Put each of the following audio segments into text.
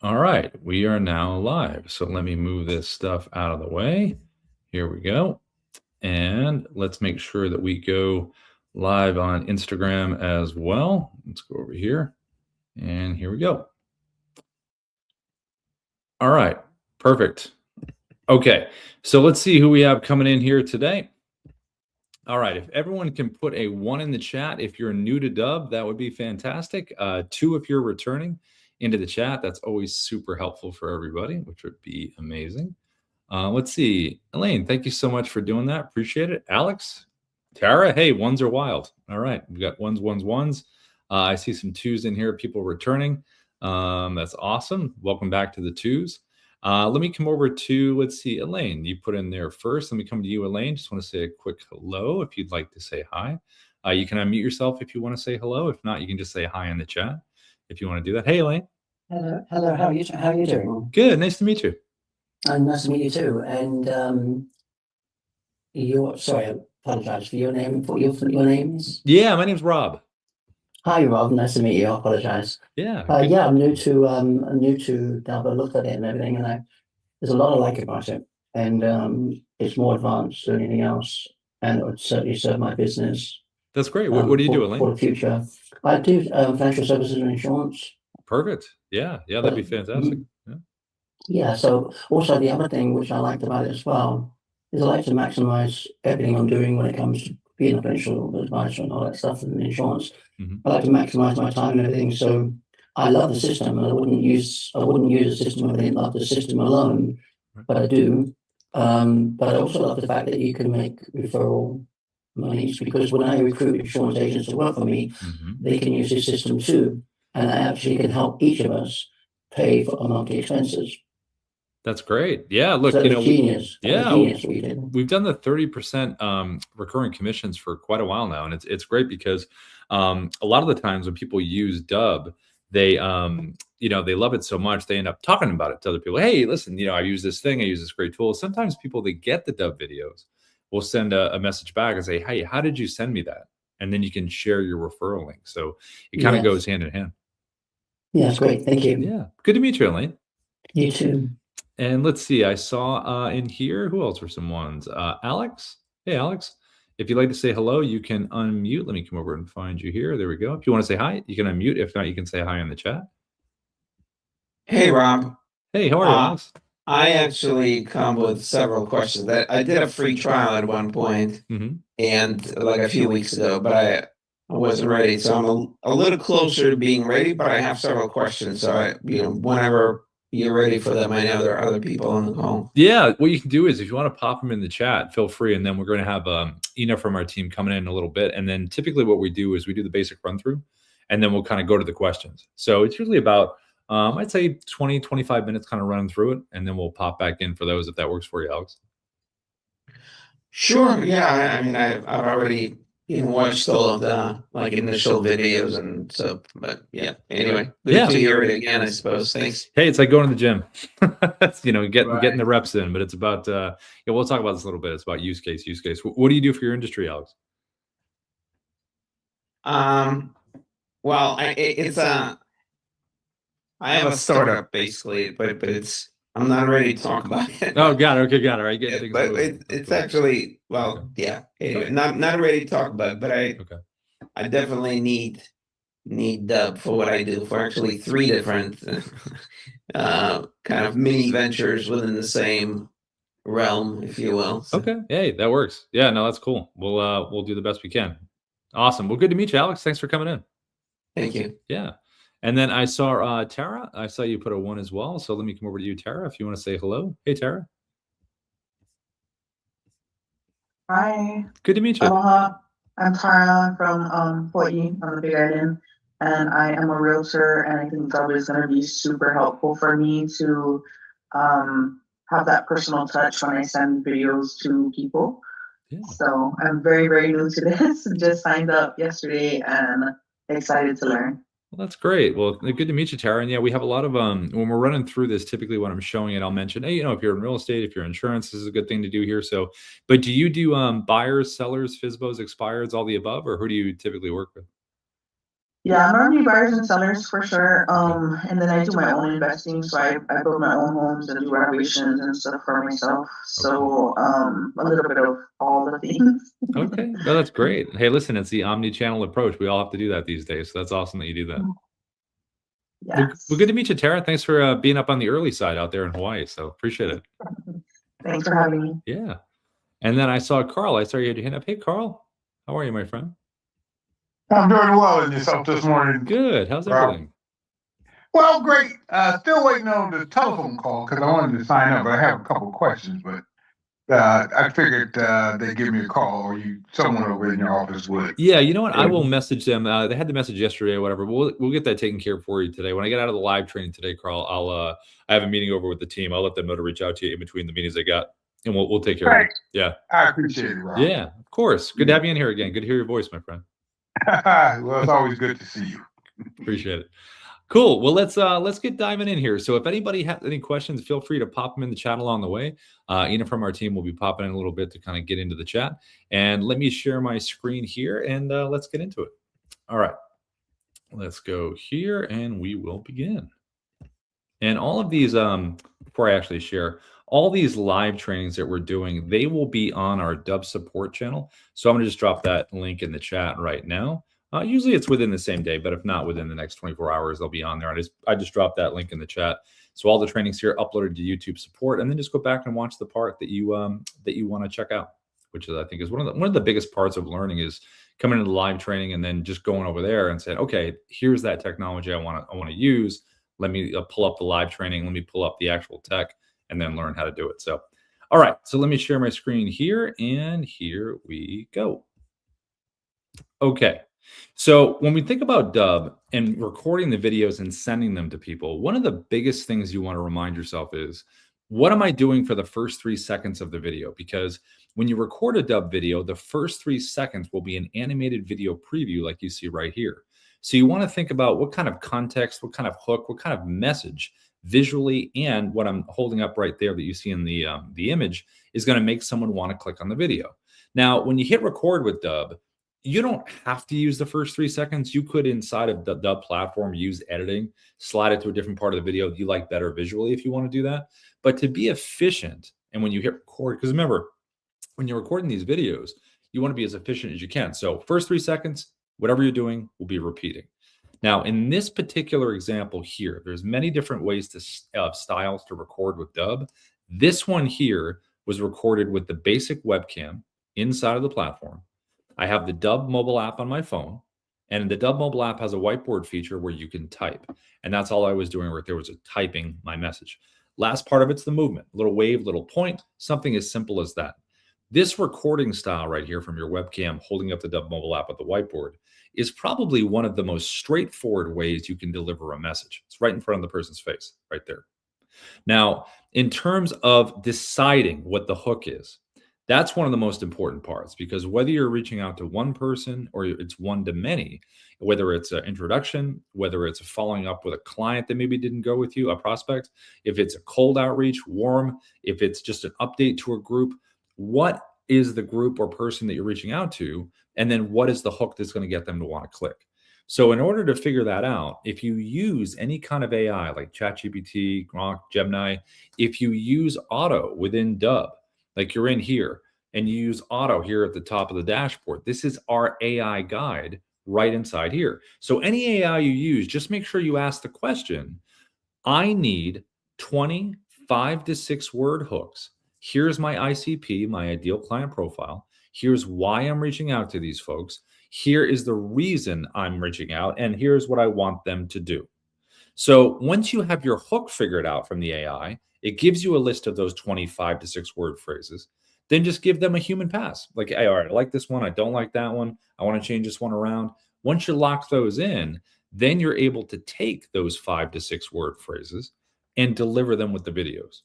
All right, we are now live. So let me move this stuff out of the way. Here we go. And let's make sure that we go live on Instagram as well. Let's go over here. And here we go. All right, perfect. Okay, so let's see who we have coming in here today. All right, if everyone can put a 1 in the chat if you're new to Dubb, that would be fantastic. 2 if you're returning into the chat. That's always super helpful for everybody, which would be amazing. Let's see. Elaine, thank you so much for doing that. Appreciate it. Alex, Tara, hey, ones are wild. All right, we've got ones, ones, ones. I see some twos in here, people returning. That's awesome. Welcome back to the twos. Let me come over to, let's see, Elaine, you put in there first. Let me come to you, Elaine. Just want to say a quick hello if you'd like to say hi. You can unmute yourself if you want to say hello. If not, you can just say hi in the chat if you want to do that. Hey, Elaine. Hello, hello. How are you doing? Good. Nice to meet you. Nice to meet you too. And sorry, I apologize for your name. What your name is? Yeah, my name's Rob. Hi, Rob. Nice to meet you. I apologize. Yeah. Yeah, I'm new to Dubb. I looked at it and everything, and there's a lot I like about it. And it's more advanced than anything else, and it would certainly serve my business. That's great. What do you do, Elaine? For the future? I do financial services and insurance. Perfect. Yeah, that'd be fantastic. Yeah. So also the other thing which I liked about it as well is I like to maximize everything I'm doing when it comes to being a financial advisor and all that stuff and insurance. I like to maximize my time and everything. So I love the system, and I wouldn't use the system if I didn't love the system alone, but I do. But I also love the fact that you can make referral monies, because when I recruit insurance agents to work for me, they can use this system too, and I actually can help each of us pay for our monthly expenses. That's great. Yeah, look, So genius. Genius we've done the 30% recurring commissions for quite a while now, and it's great because a lot of the times when people use Dubb, they they love it so much they end up talking about it to other people. Hey, listen, I use this thing, I use this great tool. Sometimes people that get the Dubb videos will send a message back and say, hey, how did you send me that? And then you can share your referral link. So it kind of goes hand in hand. Yeah, that's great. Thank you. Yeah, good to meet you, Elaine. You too. And let's see, I saw in here, who else were some ones? Alex. Hey, Alex. If you'd like to say hello, you can unmute. Let me come over and find you here. There we go. If you want to say hi, you can unmute. If not, you can say hi in the chat. Hey, Rob. Hey, how are you, Alex? I actually come with several questions. That I did a free trial at one point, and like a few weeks ago, but I wasn't ready. So I'm a little closer to being ready, but I have several questions. So whenever you're ready for them, I know there are other people on the call. Yeah, what you can do is if you want to pop them in the chat, feel free. And then we're going to have Ina from our team coming in a little bit. And then typically what we do is we do the basic run through, and then we'll kind of go to the questions. So it's usually about I'd say 20, 25 minutes kind of running through it, and then we'll pop back in for those if that works for you, Alex. Sure. Yeah. I mean, I've already watched all of the initial videos and stuff, but yeah. Anyway, good to hear it again, I suppose. Thanks. Hey, it's like going to the gym. Getting the reps in, but it's about we'll talk about this a little bit. It's about use case. What do you do for your industry, Alex? Well, I have a startup basically, but I'm not ready to talk about it. Oh, got it. Okay, got it. Right, but it's actually yeah. Anyway, not ready to talk about it, but I definitely need Dubb for what I do, for actually 3 different kind of mini ventures within the same realm, if you will. So. Okay, hey, that works. Yeah, no, that's cool. We'll do the best we can. Awesome. Well, good to meet you, Alex. Thanks for coming in. Thank you. Yeah. And then I saw Tara. I saw you put a 1 as well. So let me come over to you, Tara, if you want to say hello. Hey, Tara. Hi. Good to meet you. Aloha. I'm Tara from Hawaii on the Big Island, and I am a realtor, and I think Dubb is going to be super helpful for me to have that personal touch when I send videos to people. Yeah. So I'm very, very new to this. Just signed up yesterday and excited to learn. Well, that's great. Well, good to meet you, Tara. And yeah, we have a lot of when we're running through this, typically when I'm showing it, I'll mention, hey, if you're in real estate, if you're in insurance, this is a good thing to do here. So, but do you do buyers, sellers, FSBOs, expireds, all the above, or who do you typically work with? Yeah, normally buyers and sellers for sure. And then I do my own investing, so I build my own homes and do renovations and stuff for myself. So a little bit of all the things. Okay, no, that's great. Hey, listen, it's the omni-channel approach. We all have to do that these days. So that's awesome that you do that. Well, good to meet you, Tara. Thanks for being up on the early side out there in Hawaii. So appreciate it. Thanks for having me. Yeah. And then I saw Carl. I saw you had your hand up. Hey, Carl, how are you, my friend? I'm doing well in yourself this morning. Good. How's everything? Well, great. Still waiting on the telephone call because I wanted to sign up, but I have a couple of questions. But I figured they'd give me a call, or someone over in your office would. Yeah, you know what? I will message them. They had the message yesterday or whatever. We'll get that taken care of for you today. When I get out of the live training today, Carl, I have a meeting over with the team. I'll let them know to reach out to you in between the meetings they got, and we'll take care of it. Yeah, I appreciate it, Rob. Yeah, of course. Good to have you in here again. Good to hear your voice, my friend. Well, it's always good to see you. Appreciate it. Cool. Well, let's get diving in here. So if anybody has any questions, feel free to pop them in the chat along the way. Ina from our team will be popping in a little bit to kind of get into the chat. And let me share my screen here and let's get into it. All right. Let's go here and we will begin. And all of these, before I actually share, all these live trainings that we're doing, they will be on our Dubb support channel. So I'm going to just drop that link in the chat right now. Usually it's within the same day, but if not within the next 24 hours, they'll be on there. I just dropped that link in the chat. So all the trainings here uploaded to YouTube support, and then just go back and watch the part that you want to check out, which is, I think, is one of the biggest parts of learning is coming into the live training and then just going over there and saying, okay, here's that technology I want to use. Let me pull up the live training. Let me pull up the actual tech and then learn how to do it. So, all right. So let me share my screen here, and here we go. Okay. So when we think about Dubb and recording the videos and sending them to people, one of the biggest things you want to remind yourself is, what am I doing for the first 3 seconds of the video? Because when you record a Dubb video, the first 3 seconds will be an animated video preview like you see right here. So you want to think about what kind of context, what kind of hook, what kind of message visually, and what I'm holding up right there that you see in the image is going to make someone want to click on the video. Now, when you hit record with Dubb, you don't have to use the first 3 seconds. You could, inside of the Dubb platform, use editing, slide it to a different part of the video that you like better visually if you want to do that. But to be efficient, and when you hit record, because remember, when you're recording these videos, you want to be as efficient as you can. So first 3 seconds, whatever you're doing will be repeating. Now, in this particular example here, there's many different ways to styles to record with Dubb. This one here was recorded with the basic webcam inside of the platform. I have the Dubb mobile app on my phone, and the Dubb mobile app has a whiteboard feature where you can type. And that's all I was doing right there, was typing my message. Last part of it's the movement, little wave, little point, something as simple as that. This recording style right here from your webcam holding up the Dubb mobile app at the whiteboard is probably one of the most straightforward ways you can deliver a message. It's right in front of the person's face, right there. Now, in terms of deciding what the hook is, that's one of the most important parts, because whether you're reaching out to one person or it's one to many, whether it's an introduction, whether it's following up with a client that maybe didn't go with you, a prospect, if it's a cold outreach, warm, if it's just an update to a group, what is the group or person that you're reaching out to? And then what is the hook that's going to get them to want to click? So in order to figure that out, if you use any kind of AI like ChatGPT, Grok, Gemini, if you use auto within Dubb, like you're in here and you use auto here at the top of the dashboard, this is our AI guide right inside here. So any AI you use, just make sure you ask the question, I need 20 5 to 6 word hooks. Here's my ICP, my ideal client profile. Here's why I'm reaching out to these folks. Here is the reason I'm reaching out, and here's what I want them to do. So once you have your hook figured out from the AI, it gives you a list of those 25 to 6 word phrases. Then just give them a human pass. Like, hey, all right, I like this one. I don't like that one. I want to change this one around. Once you lock those in, then you're able to take those 5 to 6 word phrases and deliver them with the videos.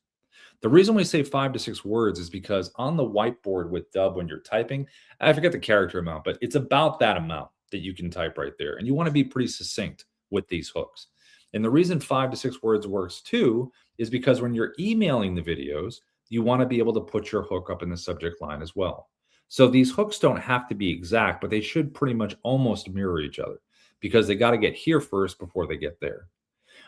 The reason we say 5 to 6 words is because on the whiteboard with Dubb, when you're typing, I forget the character amount, but it's about that amount that you can type right there. And you want to be pretty succinct with these hooks. And the reason 5 to 6 words works too is because when you're emailing the videos, you want to be able to put your hook up in the subject line as well. So these hooks don't have to be exact, but they should pretty much almost mirror each other. because they got to get here first before they get there.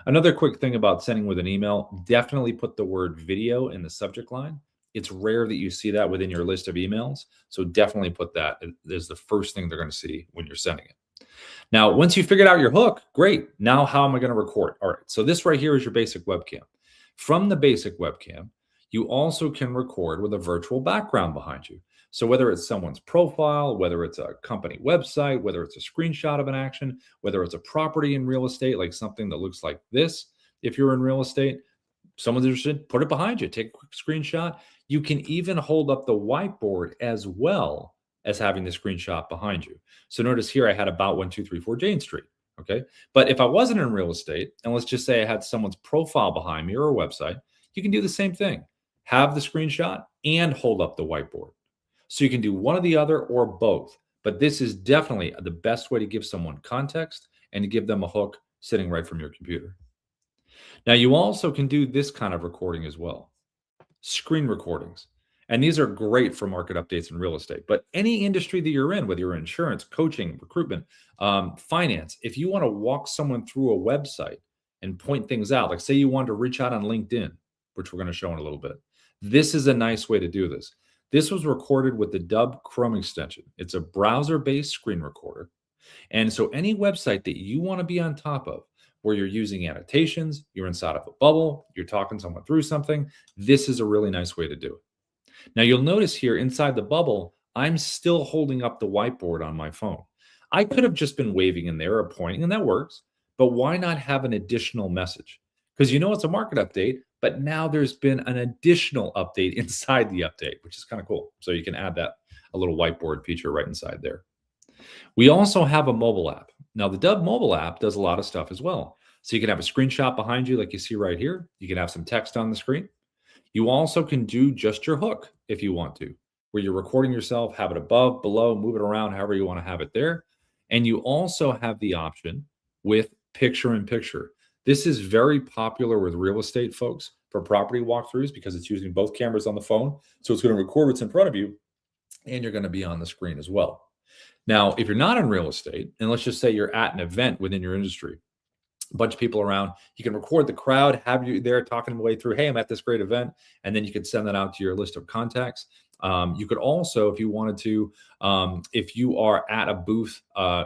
Another quick thing about sending with an email, definitely put the word video in the subject line. It's rare that you see that within your list of emails. So definitely put that as the first thing they're going to see when you're sending it. Now, once you figured out your hook, great. Now, how am I going to record? All right. So this right here is your basic webcam. From the basic webcam, you also can record with a virtual background behind you. So whether it's someone's profile, whether it's a company website, whether it's a screenshot of an action, whether it's a property in real estate, like something that looks like this, if you're in real estate, someone's interested, put it behind you, take a quick screenshot. You can even hold up the whiteboard as well as having the screenshot behind you. So notice here I had about 1234 Jane Street. Okay. But if I wasn't in real estate, and let's just say I had someone's profile behind me or a website, you can do the same thing. Have the screenshot and hold up the whiteboard. So you can do one or the other or both. But this is definitely the best way to give someone context and to give them a hook sitting right from your computer. Now, you also can do this kind of recording as well. Screen recordings. And these are great for market updates in real estate. But any industry that you're in, whether you're in insurance, coaching, recruitment, finance, if you want to walk someone through a website and point things out, like say you want to reach out on LinkedIn, which we're going to show in a little bit, this is a nice way to do this. This was recorded with the Dubb Chrome extension. It's a browser-based screen recorder. And so any website that you want to be on top of, where you're using annotations, you're inside of a bubble, you're talking someone through something, this is a really nice way to do it. Now you'll notice here inside the bubble, I'm still holding up the whiteboard on my phone. I could have just been waving in there or pointing, and that works, but why not have an additional message? Because you know it's a market update, but now there's been an additional update inside the update, which is kind of cool. So you can add that, a little whiteboard feature right inside there. We also have a mobile app. Now, the Dubb mobile app does a lot of stuff as well. So you can have a screenshot behind you like you see right here. You can have some text on the screen. You also can do just your hook if you want to, where you're recording yourself, have it above, below, move it around, however you want to have it there. And you also have the option with picture-in-picture. This is very popular with real estate folks for property walkthroughs because it's using both cameras on the phone. So it's going to record what's in front of you, and you're going to be on the screen as well. Now, if you're not in real estate, and let's just say you're at an event within your industry, a bunch of people around, you can record the crowd, have you there talking them way through, hey, I'm at this great event, and then you could send that out to your list of contacts. You could also, if you wanted to, if you are at a booth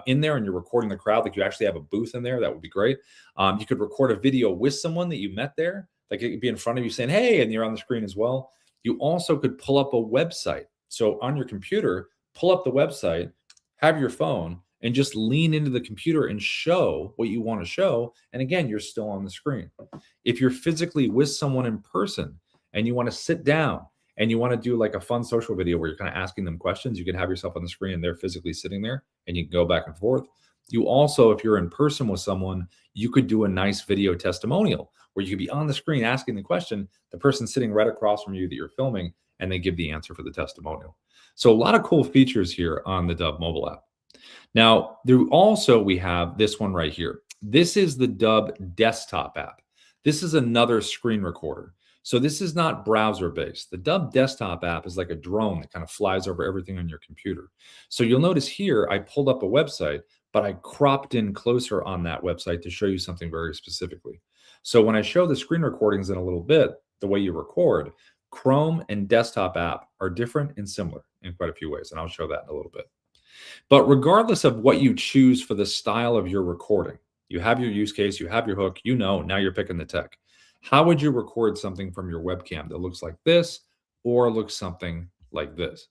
in there and you're recording the crowd, like you actually have a booth in there, that would be great. You could record a video with someone that you met there, like it could be in front of you saying, hey, and you're on the screen as well. You also could pull up a website. So on your computer, pull up the website, have your phone, and just lean into the computer and show what you want to show. And again, you're still on the screen. If you're physically with someone in person and you want to sit down and you want to do like a fun social video where you're kind of asking them questions, you can have yourself on the screen and they're physically sitting there and you can go back and forth. You also, if you're in person with someone, you could do a nice video testimonial where you could be on the screen asking the question, the person sitting right across from you that you're filming, and they give the answer for the testimonial. So a lot of cool features here on the Dubb mobile app. Now, we have this one right here. This is the Dubb desktop app. This is another screen recorder. So this is not browser-based. The Dubb desktop app is like a drone that kind of flies over everything on your computer. So you'll notice here, I pulled up a website, but I cropped in closer on that website to show you something very specifically. So when I show the screen recordings in a little bit, the way you record, Chrome and desktop app are different and similar in quite a few ways, and I'll show that in a little bit. But regardless of what you choose for the style of your recording, you have your use case, you have your hook, now you're picking the tech. How would you record something from your webcam that looks like this or looks something like this?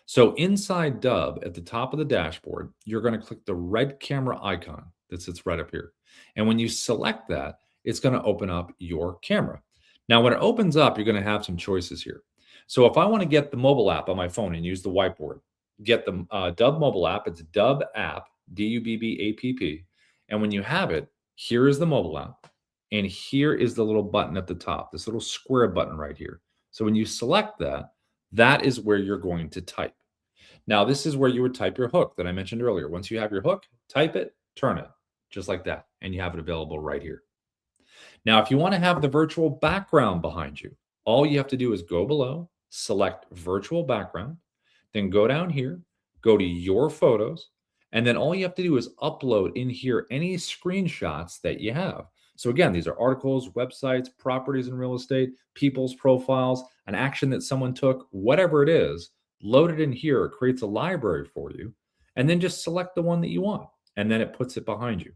So inside Dubb, at the top of the dashboard, you're going to click the red camera icon that sits right up here. And when you select that, it's going to open up your camera. Now, when it opens up, you're going to have some choices here. So if I want to get the mobile app on my phone and use the whiteboard, get the Dubb mobile app. It's Dubb app, D-U-B-B-A-P-P. And when you have it, here is the mobile app. And here is the little button at the top, this little square button right here. So when you select that, that is where you're going to type. Now, this is where you would type your hook that I mentioned earlier. Once you have your hook, type it, turn it, just like that. And you have it available right here. Now, if you want to have the virtual background behind you, all you have to do is go below, select virtual background, then go down here, go to your photos, And then all you have to do is upload in here any screenshots that you have. So again, these are articles, websites, properties in real estate, people's profiles, an action that someone took, whatever it is, load it in here. It creates a library for you, and then just select the one that you want, and then it puts it behind you.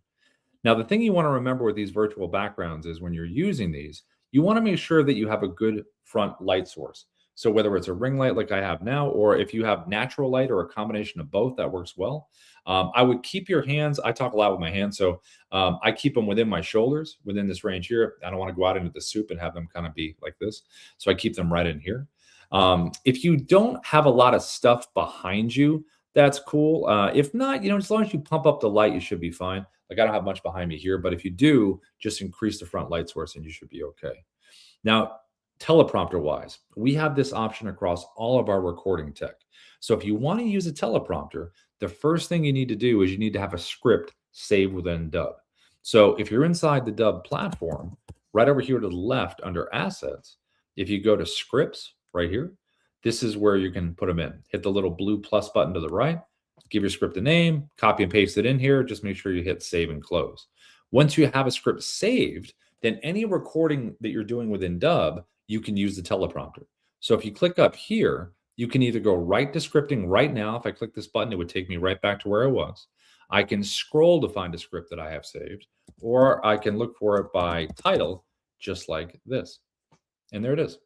Now, the thing you want to remember with these virtual backgrounds is when you're using these, you want to make sure that you have a good front light source. So whether it's a ring light like I have now, or if you have natural light or a combination of both, that works well. I would keep your hands. I talk a lot with my hands, so I keep them within my shoulders, within this range here. I don't want to go out into the soup and have them kind of be like this. So I keep them right in here. If you don't have a lot of stuff behind you, that's cool. If not, as long as you pump up the light, you should be fine. Like I don't have much behind me here, but if you do, just increase the front light source and you should be okay. Now, teleprompter wise, we have this option across all of our recording tech. So if you want to use a teleprompter, the first thing you need to do is you need to have a script saved within Dubb. So if you're inside the Dubb platform, right over here to the left under assets, if you go to scripts right here, this is where you can put them in. Hit the little blue plus button to the right, give your script a name, copy and paste it in here. Just make sure you hit save and close. Once you have a script saved, then any recording that you're doing within Dubb, you can use the teleprompter. So if you click up here, you can either go right to scripting right now. If I click this button, it would take me right back to where I was. I can scroll to find a script that I have saved, or I can look for it by title, just like this. And there it is.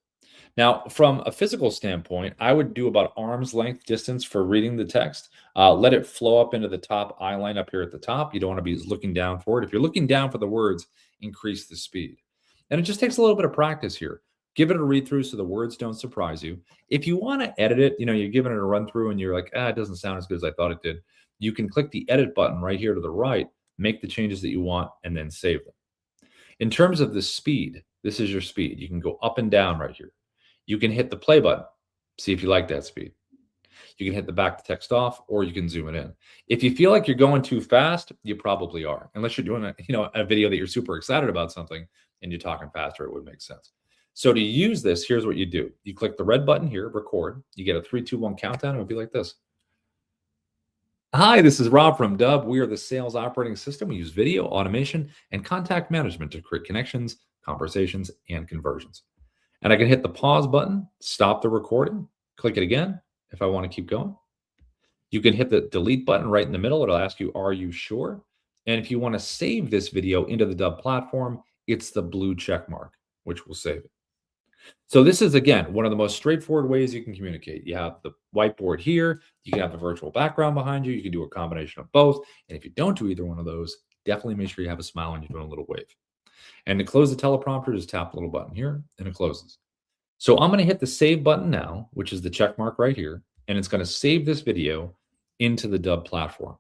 Now, from a physical standpoint, I would do about arm's length distance for reading the text. Let it flow up into the top eye line up here at the top. You don't want to be looking down for it. If you're looking down for the words, increase the speed. And it just takes a little bit of practice here. Give it a read through so the words don't surprise you. If you want to edit it, you're giving it a run through and you're like, it doesn't sound as good as I thought it did. You can click the edit button right here to the right, make the changes that you want, and then save them. In terms of the speed, this is your speed. You can go up and down right here. You can hit the play button, see if you like that speed. You can hit the back to text off, or you can zoom it in. If you feel like you're going too fast, you probably are. Unless you're doing a video that you're super excited about something and you're talking faster, it would make sense. So to use this, here's what you do. You click the red button here, record. You get a 3, 2, 1 countdown. It would be like this. Hi, this is Rob from Dubb. We are the sales operating system. We use video, automation, and contact management to create connections, conversations, and conversions. And I can hit the pause button, stop the recording, click it again if I want to keep going. You can hit the delete button right in the middle. It'll ask you, are you sure? And if you want to save this video into the Dubb platform, it's the blue check mark, which will save it. So this is, again, one of the most straightforward ways you can communicate. You have the whiteboard here. You can have the virtual background behind you. You can do a combination of both. And if you don't do either one of those, definitely make sure you have a smile and you're doing a little wave. And to close the teleprompter, just tap the little button here and it closes. So I'm going to hit the save button now, which is the check mark right here. And it's going to save this video into the Dubb platform.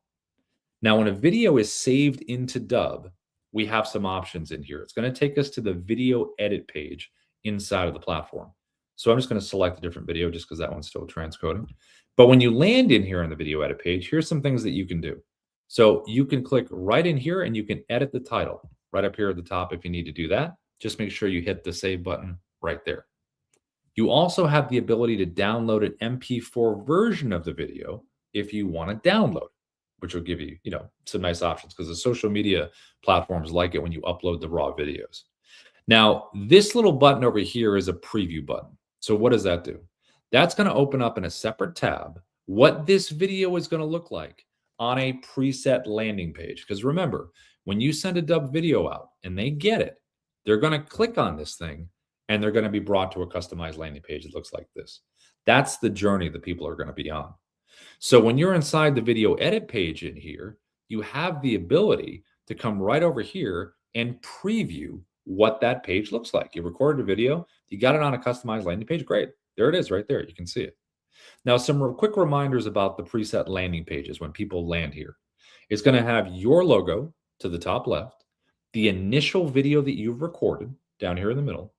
Now, when a video is saved into Dubb, we have some options in here. It's going to take us to the video edit page inside of the platform. So I'm just going to select a different video just because that one's still transcoding. But when you land in here on the video edit page, here's some things that you can do. So you can click right in here and you can edit the title right up here at the top if you need to do that. Just make sure you hit the save button right there. You also have the ability to download an MP4 version of the video if you want to download it, which will give you, some nice options because the social media platforms like it when you upload the raw videos. Now, this little button over here is a preview button. So what does that do? That's going to open up in a separate tab what this video is going to look like on a preset landing page. Because remember, when you send a Dubb video out and they get it, they're going to click on this thing and they're going to be brought to a customized landing page that looks like this. That's the journey that people are going to be on. So when you're inside the video edit page in here, you have the ability to come right over here and preview what that page looks like. You recorded a video, you got it on a customized landing page. Great. There it is right there. You can see it. Now, some quick reminders about the preset landing pages when people land here. It's going to have your logo to the top left, the initial video that you've recorded down here in the middle,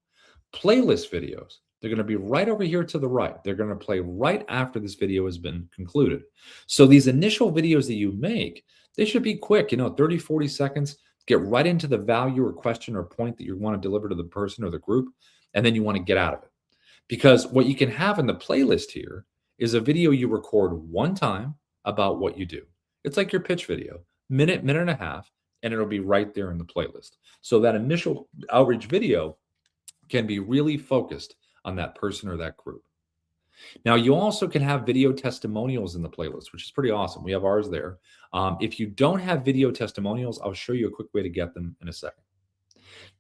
playlist videos. They're going to be right over here to the right. They're going to play right after this video has been concluded. So these initial videos that you make, they should be quick, 30, 40 seconds. Get right into the value or question or point that you want to deliver to the person or the group, and then you want to get out of it. Because what you can have in the playlist here is a video you record one time about what you do. It's like your pitch video, minute, minute and a half, and it'll be right there in the playlist. So that initial outreach video can be really focused on that person or that group. Now, you also can have video testimonials in the playlist, which is pretty awesome. We have ours there. If you don't have video testimonials, I'll show you a quick way to get them in a second.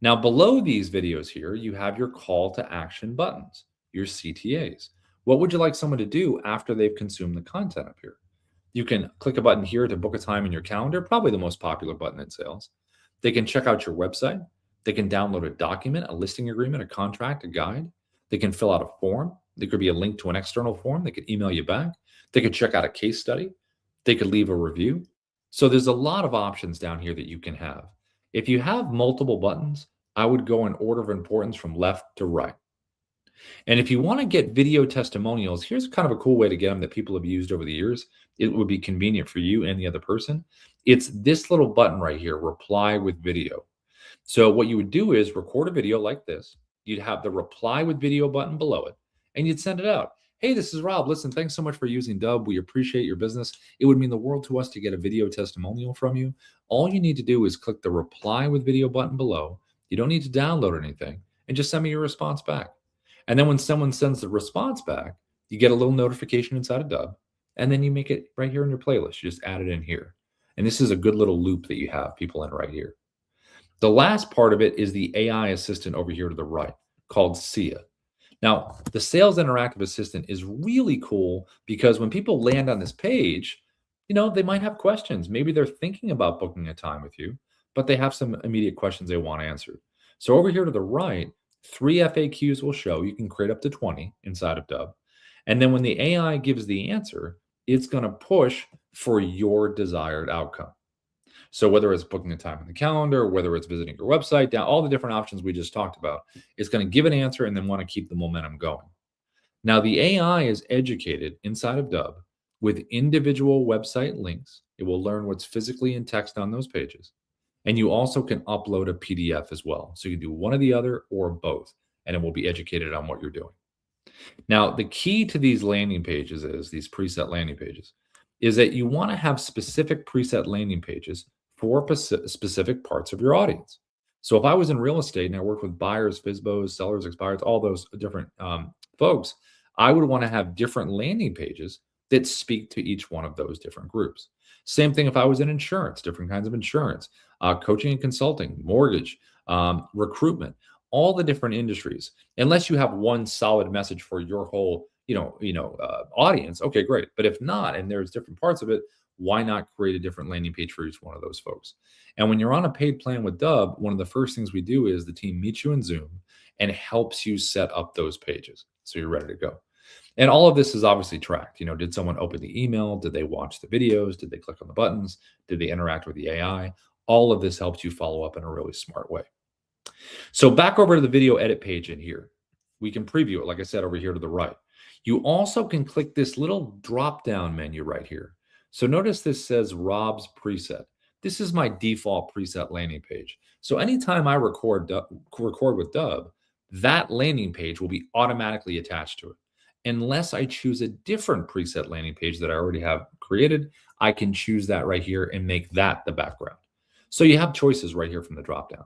Now, below these videos here, you have your call to action buttons, your CTAs. What would you like someone to do after they've consumed the content up here? You can click a button here to book a time in your calendar, probably the most popular button in sales. They can check out your website. They can download a document, a listing agreement, a contract, a guide. They can fill out a form. There could be a link to an external form. They could email you back. They could check out a case study. They could leave a review. So there's a lot of options down here that you can have. If you have multiple buttons, I would go in order of importance from left to right. And if you want to get video testimonials, here's kind of a cool way to get them that people have used over the years. It would be convenient for you and the other person. It's this little button right here, reply with video. So what you would do is record a video like this. You'd have the reply with video button below it, and you'd send it out. Hey, this is Rob. Listen, thanks so much for using Dubb. We appreciate your business. It would mean the world to us to get a video testimonial from you. All you need to do is click the reply with video button below. You don't need to download anything, and just send me your response back. And then when someone sends the response back, you get a little notification inside of Dubb, and then you make it right here in your playlist. You just add it in here. And this is a good little loop that you have people in right here. The last part of it is the AI assistant over here to the right called SIA. Now, the Sales Interactive Assistant is really cool because when people land on this page, they might have questions. Maybe they're thinking about booking a time with you, but they have some immediate questions they want answered. So over here to the right, 3 FAQs will show. You can create up to 20 inside of Dubb. And then when the AI gives the answer, it's going to push for your desired outcome. So whether it's booking a time in the calendar, whether it's visiting your website, down all the different options we just talked about, it's going to give an answer and then want to keep the momentum going. Now, the AI is educated inside of Dubb with individual website links. It will learn what's physically in text on those pages. And you also can upload a PDF as well. So you can do one or the other or both, and it will be educated on what you're doing. Now, the key to these landing pages is these preset landing pages is that you want to have specific preset landing pages for specific parts of your audience. So if I was in real estate and I worked with buyers, FSBOs, sellers, expireds, all those different folks, I would want to have different landing pages that speak to each one of those different groups. Same thing if I was in insurance, different kinds of insurance, coaching and consulting, mortgage, recruitment, all the different industries. Unless you have one solid message for your whole audience, okay, great. But if not, and there's different parts of it, why not create a different landing page for each one of those folks? And when you're on a paid plan with Dubb, one of the first things we do is the team meets you in Zoom and helps you set up those pages so you're ready to go. And all of this is obviously tracked. Did someone open the email? Did they watch the videos? Did they click on the buttons? Did they interact with the AI? All of this helps you follow up in a really smart way. So back over to the video edit page in here. We can preview it, like I said, over here to the right. You also can click this little drop-down menu right here. So notice this says Rob's preset. This is my default preset landing page. So anytime I record with Dubb, that landing page will be automatically attached to it. Unless I choose a different preset landing page that I already have created, I can choose that right here and make that the background. So you have choices right here from the drop-down.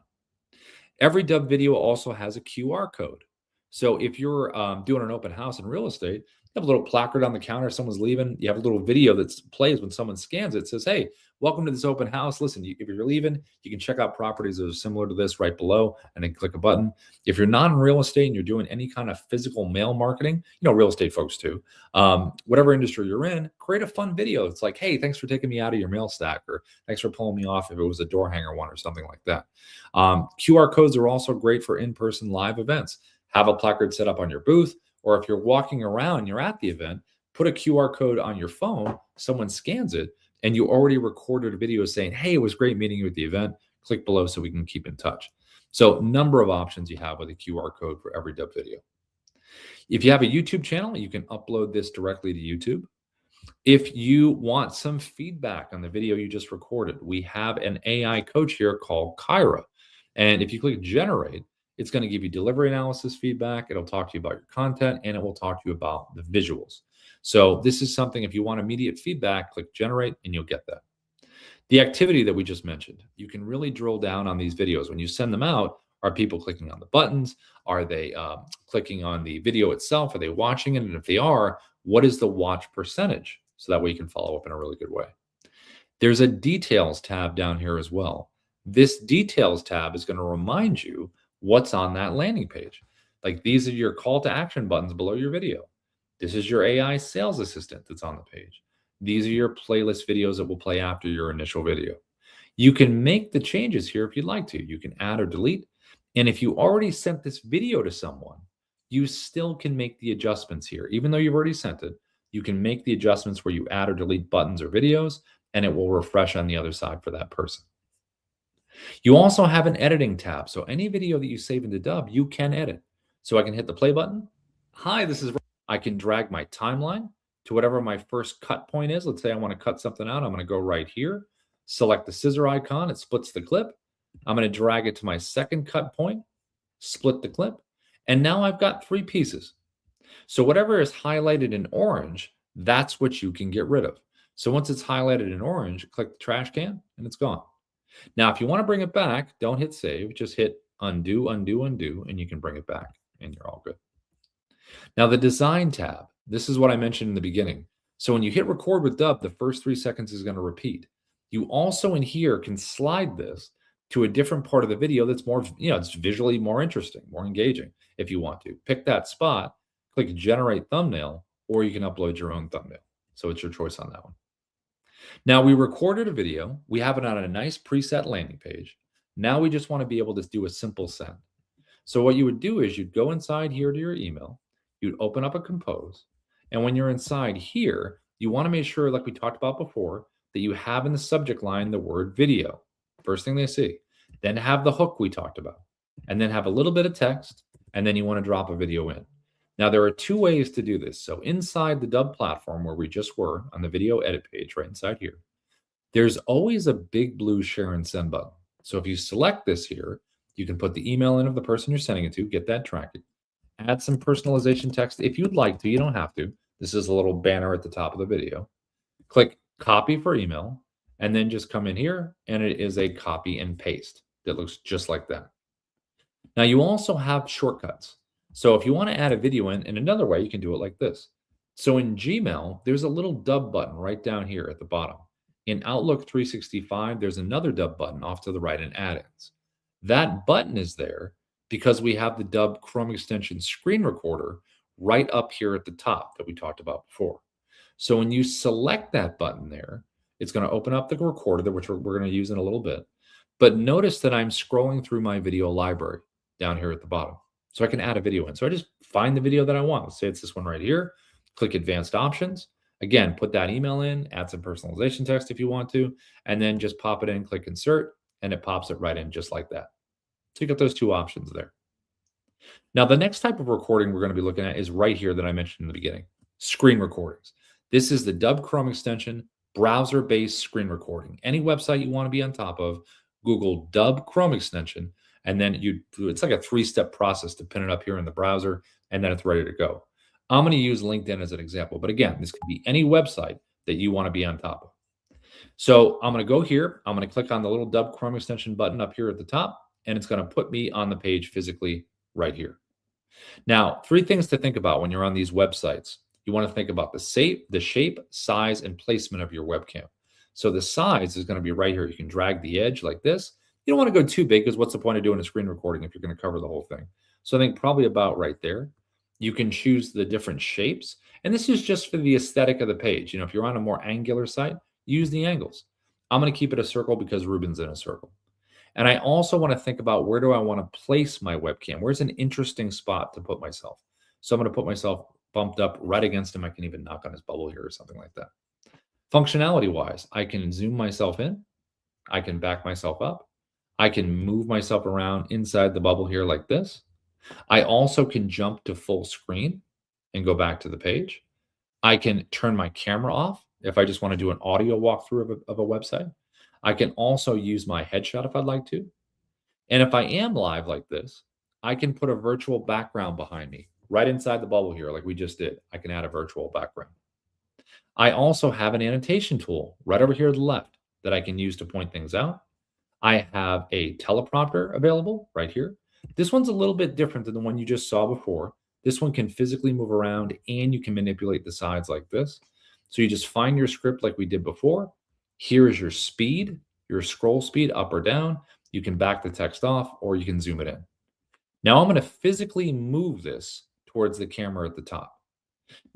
Every Dubb video also has a QR code. So if you're doing an open house in real estate, you have a little placard on the counter, someone's leaving, you have a little video that plays when someone scans it. It says, hey, welcome to this open house. Listen, if you're leaving, you can check out properties that are similar to this right below and then click a button. If you're not in real estate and you're doing any kind of physical mail marketing, real estate folks too, whatever industry you're in, create a fun video. It's like, hey, thanks for taking me out of your mail stack, or thanks for pulling me off if it was a door hanger one or something like that. QR codes are also great for in-person live events. Have a placard set up on your booth, or if you're walking around, you're at the event, put a QR code on your phone, someone scans it, and you already recorded a video saying, hey, it was great meeting you at the event. Click below so we can keep in touch. So number of options you have with a QR code for every Dubb video. If you have a YouTube channel, you can upload this directly to YouTube. If you want some feedback on the video you just recorded, we have an AI coach here called Kyra. And if you click generate, it's going to give you delivery analysis feedback. It'll talk to you about your content, and it will talk to you about the visuals. So this is something, if you want immediate feedback, click generate and you'll get that. The activity that we just mentioned, you can really drill down on these videos. When you send them out, are people clicking on the buttons? Are they clicking on the video itself? Are they watching it? And if they are, what is the watch percentage? So that way you can follow up in a really good way. There's a details tab down here as well. This details tab is going to remind you what's on that landing page. Like these are your call to action buttons below your video. This is your AI sales assistant that's on the page. These are your playlist videos that will play after your initial video. You can make the changes here if you'd like to. You can add or delete. And if you already sent this video to someone, you still can make the adjustments here. Even though you've already sent it, you can make the adjustments where you add or delete buttons or videos, and it will refresh on the other side for that person. You also have an editing tab. So any video that you save into Dubb, you can edit. So I can hit the play button. Hi, this is. I can drag my timeline to whatever my first cut point is. Let's say I want to cut something out. I'm going to go right here, select the scissor icon. It splits the clip. I'm going to drag it to my second cut point, split the clip. And now I've got 3 pieces. So whatever is highlighted in orange, that's what you can get rid of. So once it's highlighted in orange, click the trash can and it's gone. Now, if you want to bring it back, don't hit save, just hit undo, undo, undo, and you can bring it back and you're all good. Now the design tab, this is what I mentioned in the beginning. So when you hit record with Dubb, the first 3 seconds is going to repeat. You also in here can slide this to a different part of the video that's more, it's visually more interesting, more engaging if you want to. Pick that spot, click generate thumbnail, or you can upload your own thumbnail. So it's your choice on that one. Now we recorded a video. We have it on a nice preset landing page. Now we just want to be able to do a simple send. So what you would do is you'd go inside here to your email, you'd open up a compose. And when you're inside here, you want to make sure, like we talked about before, that you have in the subject line the word video. First thing they see. Then have the hook we talked about. And then have a little bit of text. And then you want to drop a video in. Now, there are 2 ways to do this. So inside the Dubb platform where we just were on the video edit page right inside here, there's always a big blue share and send button. So if you select this here, you can put the email in of the person you're sending it to, get that tracked, add some personalization text if you'd like to. You don't have to. This is a little banner at the top of the video. Click copy for email, and then just come in here, and it is a copy and paste that looks just like that. Now, you also have shortcuts. So if you want to add a video in another way, you can do it like this. So in Gmail, there's a little Dubb button right down here at the bottom. In Outlook 365, there's another Dubb button off to the right in add-ins. That button is there because we have the Dubb Chrome extension screen recorder right up here at the top that we talked about before. So when you select that button there, it's going to open up the recorder, which we're going to use in a little bit. But notice that I'm scrolling through my video library down here at the bottom. So I can add a video in. So I just find the video that I want. Let's say it's this one right here. Click advanced options. Again, put that email in, add some personalization text if you want to, and then just pop it in, click insert, and it pops it right in just like that. So you got those 2 options there. Now, the next type of recording we're going to be looking at is right here that I mentioned in the beginning, screen recordings. This is the Dubb Chrome extension, browser-based screen recording. Any website you want to be on top of, Google Dubb Chrome extension, and then it's like a 3-step process to pin it up here in the browser, and then it's ready to go. I'm going to use LinkedIn as an example, but again, this could be any website that you want to be on top of. So I'm going to go here. I'm going to click on the little Dubb Chrome extension button up here at the top, and it's going to put me on the page physically right here. Now, 3 things to think about when you're on these websites. You want to think about the shape, size, and placement of your webcam. So the size is going to be right here. You can drag the edge like this. You don't want to go too big because what's the point of doing a screen recording if you're going to cover the whole thing? So I think probably about right there. You can choose the different shapes. And this is just for the aesthetic of the page. If you're on a more angular site, use the angles. I'm going to keep it a circle because Ruben's in a circle. And I also want to think about where do I want to place my webcam? Where's an interesting spot to put myself? So I'm going to put myself bumped up right against him. I can even knock on his bubble here or something like that. Functionality-wise, I can zoom myself in. I can back myself up. I can move myself around inside the bubble here like this. I also can jump to full screen and go back to the page. I can turn my camera off if I just want to do an audio walkthrough of a website. I can also use my headshot if I'd like to. And if I am live like this, I can put a virtual background behind me right inside the bubble here like we just did. I can add a virtual background. I also have an annotation tool right over here to the left. that I can use to point things out. I have a teleprompter available right here. This one's a little bit different than the one you just saw before. This one can physically move around and you can manipulate the sides like this. So you just find your script like we did before. Here is your speed, your scroll speed up or down. You can back the text off or you can zoom it in. Now I'm going to physically move this towards the camera at the top.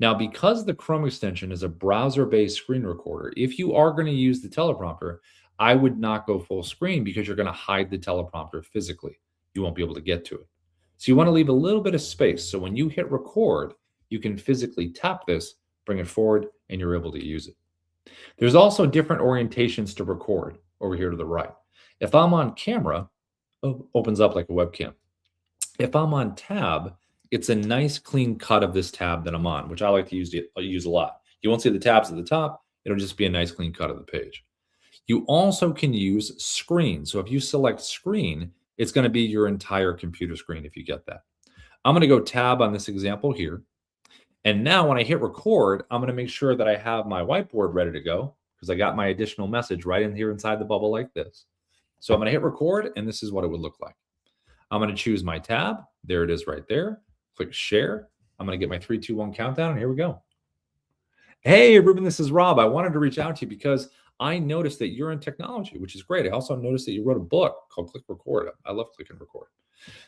Now, because the Chrome extension is a browser-based screen recorder, if you are going to use the teleprompter, I would not go full screen because you're going to hide the teleprompter physically. You won't be able to get to it. So you want to leave a little bit of space. So when you hit record, you can physically tap this, bring it forward, and you're able to use it. There's also different orientations to record over here to the right. If I'm on camera, opens up like a webcam. If I'm on tab, it's a nice clean cut of this tab that I'm on, which I like to use a lot. You won't see the tabs at the top. It'll just be a nice clean cut of the page. You also can use screen. So if you select screen, it's going to be your entire computer screen if you get that. I'm going to go tab on this example here. And now when I hit record, I'm going to make sure that I have my whiteboard ready to go because I got my additional message right in here inside the bubble like this. So I'm going to hit record, and this is what it would look like. I'm going to choose my tab. There it is right there. Click share. I'm going to get my 3, 2, 1 countdown, and here we go. Hey, Ruben, this is Rob. I wanted to reach out to you because I noticed that you're in technology, which is great. I also noticed that you wrote a book called Click Record. I love Click and Record.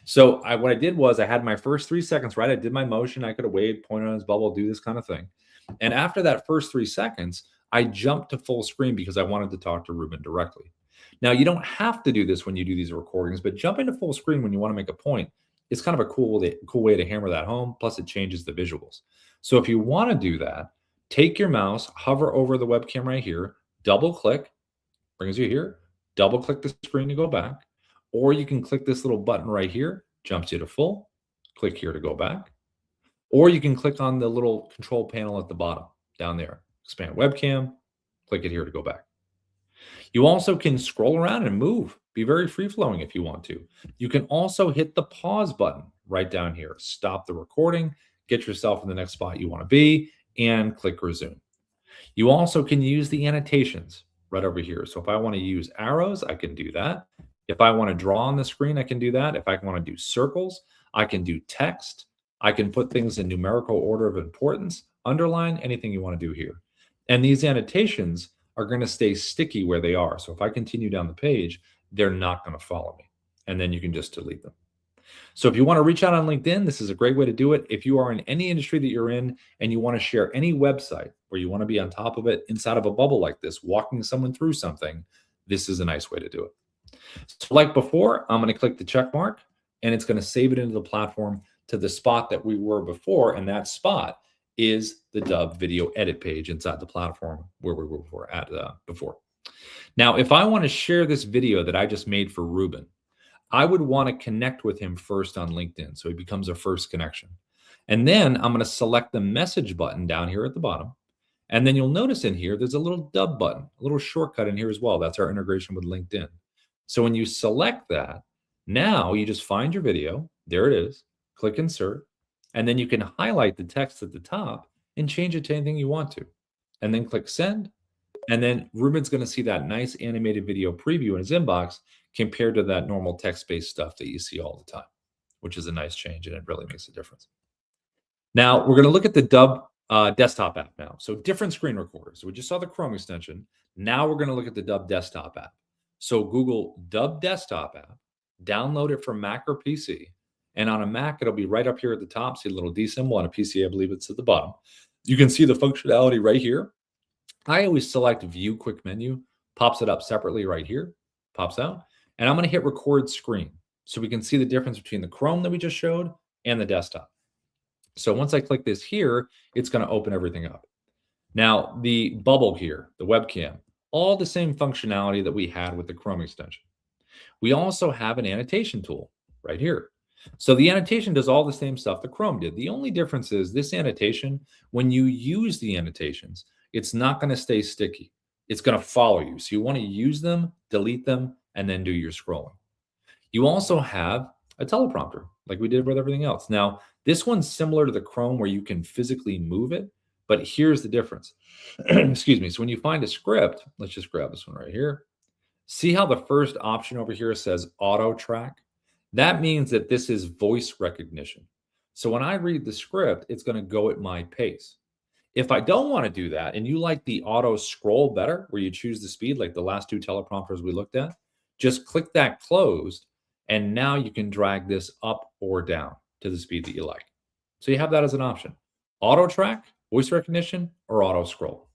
So what I did was I had my first 3 seconds, right? I did my motion. I could have waved, pointed on his bubble, do this kind of thing. And after that first 3 seconds, I jumped to full screen because I wanted to talk to Ruben directly. Now, you don't have to do this when you do these recordings, but jumping to full screen when you want to make a point is kind of a cool way to hammer that home. Plus, it changes the visuals. So if you want to do that, take your mouse, hover over the webcam right here, double click, brings you here, double click the screen to go back, or you can click this little button right here, jumps you to full, click here to go back, or you can click on the little control panel at the bottom down there, expand webcam, click it here to go back. You also can scroll around and move, be very free flowing if you want to. You can also hit the pause button right down here, stop the recording, get yourself in the next spot you want to be, and click resume. You also can use the annotations right over here. So if I want to use arrows, I can do that. If I want to draw on the screen, I can do that. If I want to do circles, I can do text. I can put things in numerical order of importance, underline, anything you want to do here. And these annotations are going to stay sticky where they are. So if I continue down the page, they're not going to follow me. And then you can just delete them. So if you want to reach out on LinkedIn, this is a great way to do it. If you are in any industry that you're in and you want to share any website where you want to be on top of it inside of a bubble like this, walking someone through something, this is a nice way to do it. So like before, I'm going to click the check mark and it's going to save it into the platform to the spot that we were before. And that spot is the Dubb video edit page inside the platform where we were at before. Now, if I want to share this video that I just made for Ruben, I would want to connect with him first on LinkedIn. So he becomes a first connection. And then I'm going to select the message button down here at the bottom. And then you'll notice in here, there's a little Dubb button, a little shortcut in here as well. That's our integration with LinkedIn. So when you select that, now you just find your video. There it is. Click insert. And then you can highlight the text at the top and change it to anything you want to. And then click send. And then Ruben's going to see that nice animated video preview in his inbox compared to that normal text-based stuff that you see all the time, which is a nice change, and it really makes a difference. Now, we're going to look at the Dubb desktop app now. So different screen recorders. So we just saw the Chrome extension. Now we're going to look at the Dubb desktop app. So Google Dubb desktop app, download it from Mac or PC. And on a Mac, it'll be right up here at the top. See a little D symbol. On a PC, I believe it's at the bottom. You can see the functionality right here. I always select View Quick Menu, pops it up separately right here, pops out. And I'm going to hit Record Screen so we can see the difference between the Chrome that we just showed and the desktop. So once I click this here, it's going to open everything up. Now, the bubble here, the webcam, all the same functionality that we had with the Chrome extension. We also have an annotation tool right here. So the annotation does all the same stuff that Chrome did. The only difference is this annotation, when you use the annotations, it's not going to stay sticky. It's going to follow you. So you want to use them, delete them, and then do your scrolling. You also have a teleprompter like we did with everything else. Now, this one's similar to the Chrome where you can physically move it. But here's the difference. Excuse me. So when you find a script, let's just grab this one right here. See how the first option over here says auto track? That means that this is voice recognition. So when I read the script, it's going to go at my pace. If I don't want to do that and you like the auto scroll better, where you choose the speed, like the last two teleprompters we looked at, just click that closed, and now you can drag this up or down to the speed that you like. So you have that as an option. Auto track, voice recognition, or auto scroll.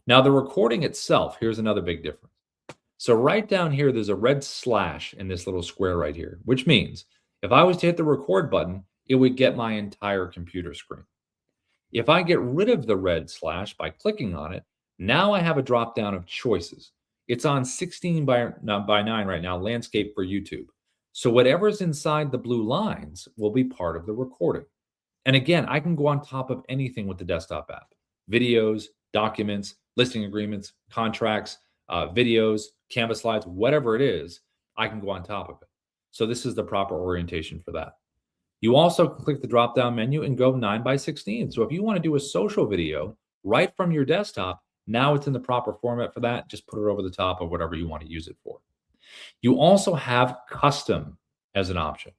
Now the recording itself, here's another big difference. So right down here, there's a red slash in this little square right here, which means if I was to hit the record button, it would get my entire computer screen. If I get rid of the red slash by clicking on it, now I have a drop down of choices. It's on 16 by 9 right now, landscape for YouTube. So whatever's inside the blue lines will be part of the recording. And again, I can go on top of anything with the desktop app. Videos, documents, listing agreements, contracts, videos, Canvas slides, whatever it is, I can go on top of it. So this is the proper orientation for that. You also click the drop-down menu and go 9 by 16. So if you want to do a social video right from your desktop, now it's in the proper format for that. Just put it over the top of whatever you want to use it for. You also have custom as an option.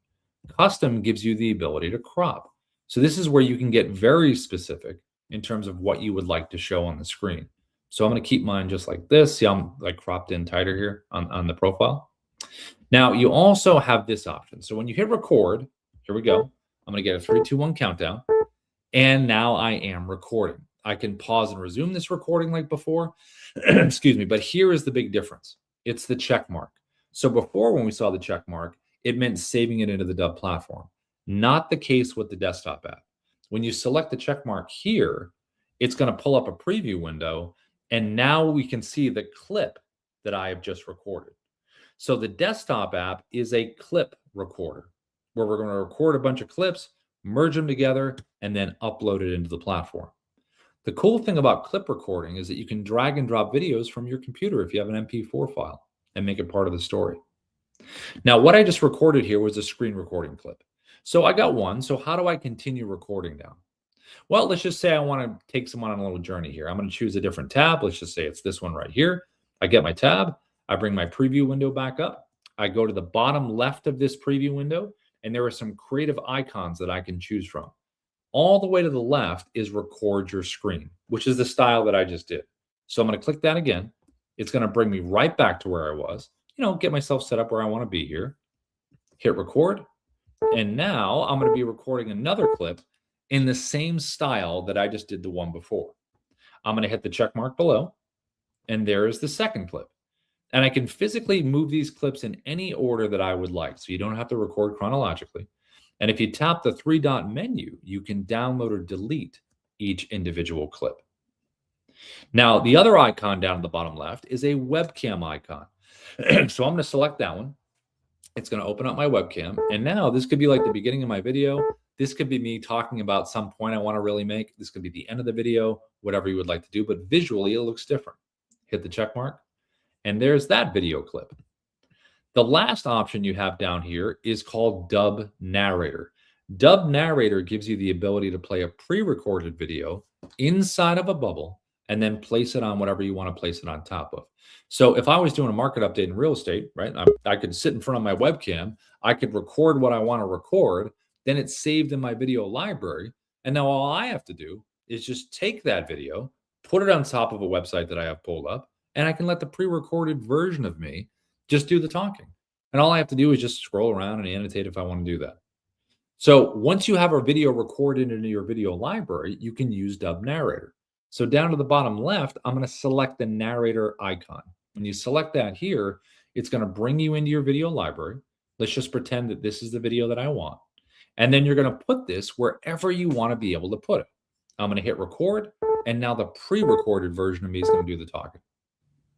Custom gives you the ability to crop. So this is where you can get very specific in terms of what you would like to show on the screen. So I'm going to keep mine just like this. See, I'm like cropped in tighter here on the profile. Now you also have this option. So when you hit record, here we go. I'm going to get a 3, 2, 1 countdown. And now I am recording. I can pause and resume this recording like before. Excuse me. But here is the big difference. It's the check mark. So before, when we saw the check mark, it meant saving it into the Dubb platform. Not the case with the desktop app. When you select the check mark here, it's going to pull up a preview window. And now we can see the clip that I have just recorded. So the desktop app is a clip recorder, where we're going to record a bunch of clips, merge them together, and then upload it into the platform. The cool thing about clip recording is that you can drag and drop videos from your computer if you have an MP4 file and make it part of the story. Now, what I just recorded here was a screen recording clip. So I got one. So how do I continue recording now? Well, let's just say I want to take someone on a little journey here. I'm going to choose a different tab. Let's just say it's this one right here. I get my tab. I bring my preview window back up. I go to the bottom left of this preview window, and there are some creative icons that I can choose from. All the way to the left is record your screen, which is the style that I just did. So I'm going to click that again. It's going to bring me right back to where I was, get myself set up where I want to be here. Hit record. And now I'm going to be recording another clip in the same style that I just did the one before. I'm going to hit the check mark below, and there is the second clip. And I can physically move these clips in any order that I would like, so you don't have to record chronologically. And if you tap the 3-dot menu, you can download or delete each individual clip. Now, the other icon down at the bottom left is a webcam icon. So I'm going to select that one. It's going to open up my webcam. And now this could be like the beginning of my video. This could be me talking about some point I want to really make. This could be the end of the video, whatever you would like to do. But visually, it looks different. Hit the check mark. And there's that video clip. The last option you have down here is called Dubb Narrator. Dubb Narrator gives you the ability to play a pre-recorded video inside of a bubble and then place it on whatever you want to place it on top of. So if I was doing a market update in real estate, right, I could sit in front of my webcam, I could record what I want to record, then it's saved in my video library. And now all I have to do is just take that video, put it on top of a website that I have pulled up, and I can let the pre-recorded version of me just do the talking. And all I have to do is just scroll around and annotate if I want to do that. So once you have a video recorded into your video library, you can use Dubb Narrator. So down to the bottom left, I'm going to select the narrator icon. When you select that here, it's going to bring you into your video library. Let's just pretend that this is the video that I want. And then you're going to put this wherever you want to be able to put it. I'm going to hit record. And now the pre-recorded version of me is going to do the talking.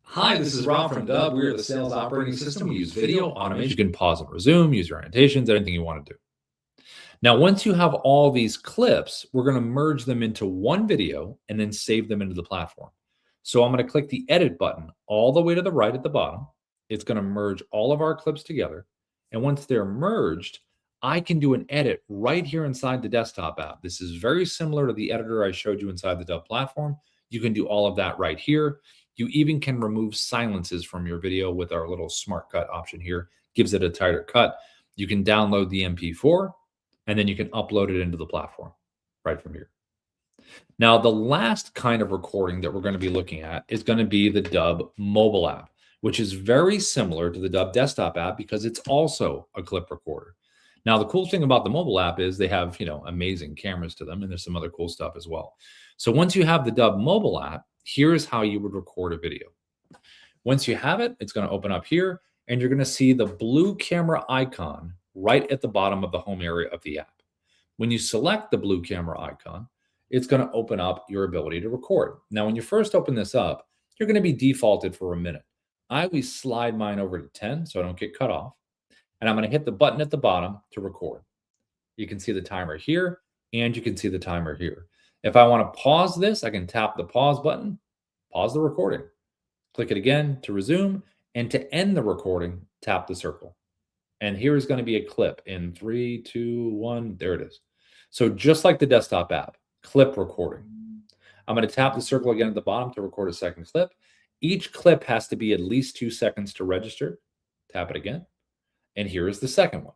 Hi, this is Rob from Dubb. We're the sales operating system. We use video automation. You can pause and resume, use your annotations, anything you want to do. Now, once you have all these clips, we're going to merge them into one video and then save them into the platform. So I'm going to click the edit button all the way to the right at the bottom. It's going to merge all of our clips together. And once they're merged, I can do an edit right here inside the desktop app. This is very similar to the editor I showed you inside the Dubb platform. You can do all of that right here. You even can remove silences from your video with our little smart cut option here. Gives it a tighter cut. You can download the MP4 and then you can upload it into the platform right from here. Now, the last kind of recording that we're going to be looking at is going to be the Dubb mobile app, which is very similar to the Dubb desktop app because it's also a clip recorder. Now, the cool thing about the mobile app is they have, amazing cameras to them, and there's some other cool stuff as well. So once you have the Dubb mobile app, here's how you would record a video. Once you have it, it's going to open up here, and you're going to see the blue camera icon right at the bottom of the home area of the app. When you select the blue camera icon, it's going to open up your ability to record. Now, when you first open this up, you're going to be defaulted for a minute. I always slide mine over to 10 so I don't get cut off. And I'm going to hit the button at the bottom to record. You can see the timer here, and you can see the timer here. If I want to pause this, I can tap the pause button, pause the recording. Click it again to resume, and to end the recording, tap the circle. And here is going to be a clip in 3, 2, 1. There it is. So just like the desktop app, clip recording. I'm going to tap the circle again at the bottom to record a second clip. Each clip has to be at least 2 seconds to register. Tap it again. And here is the second one.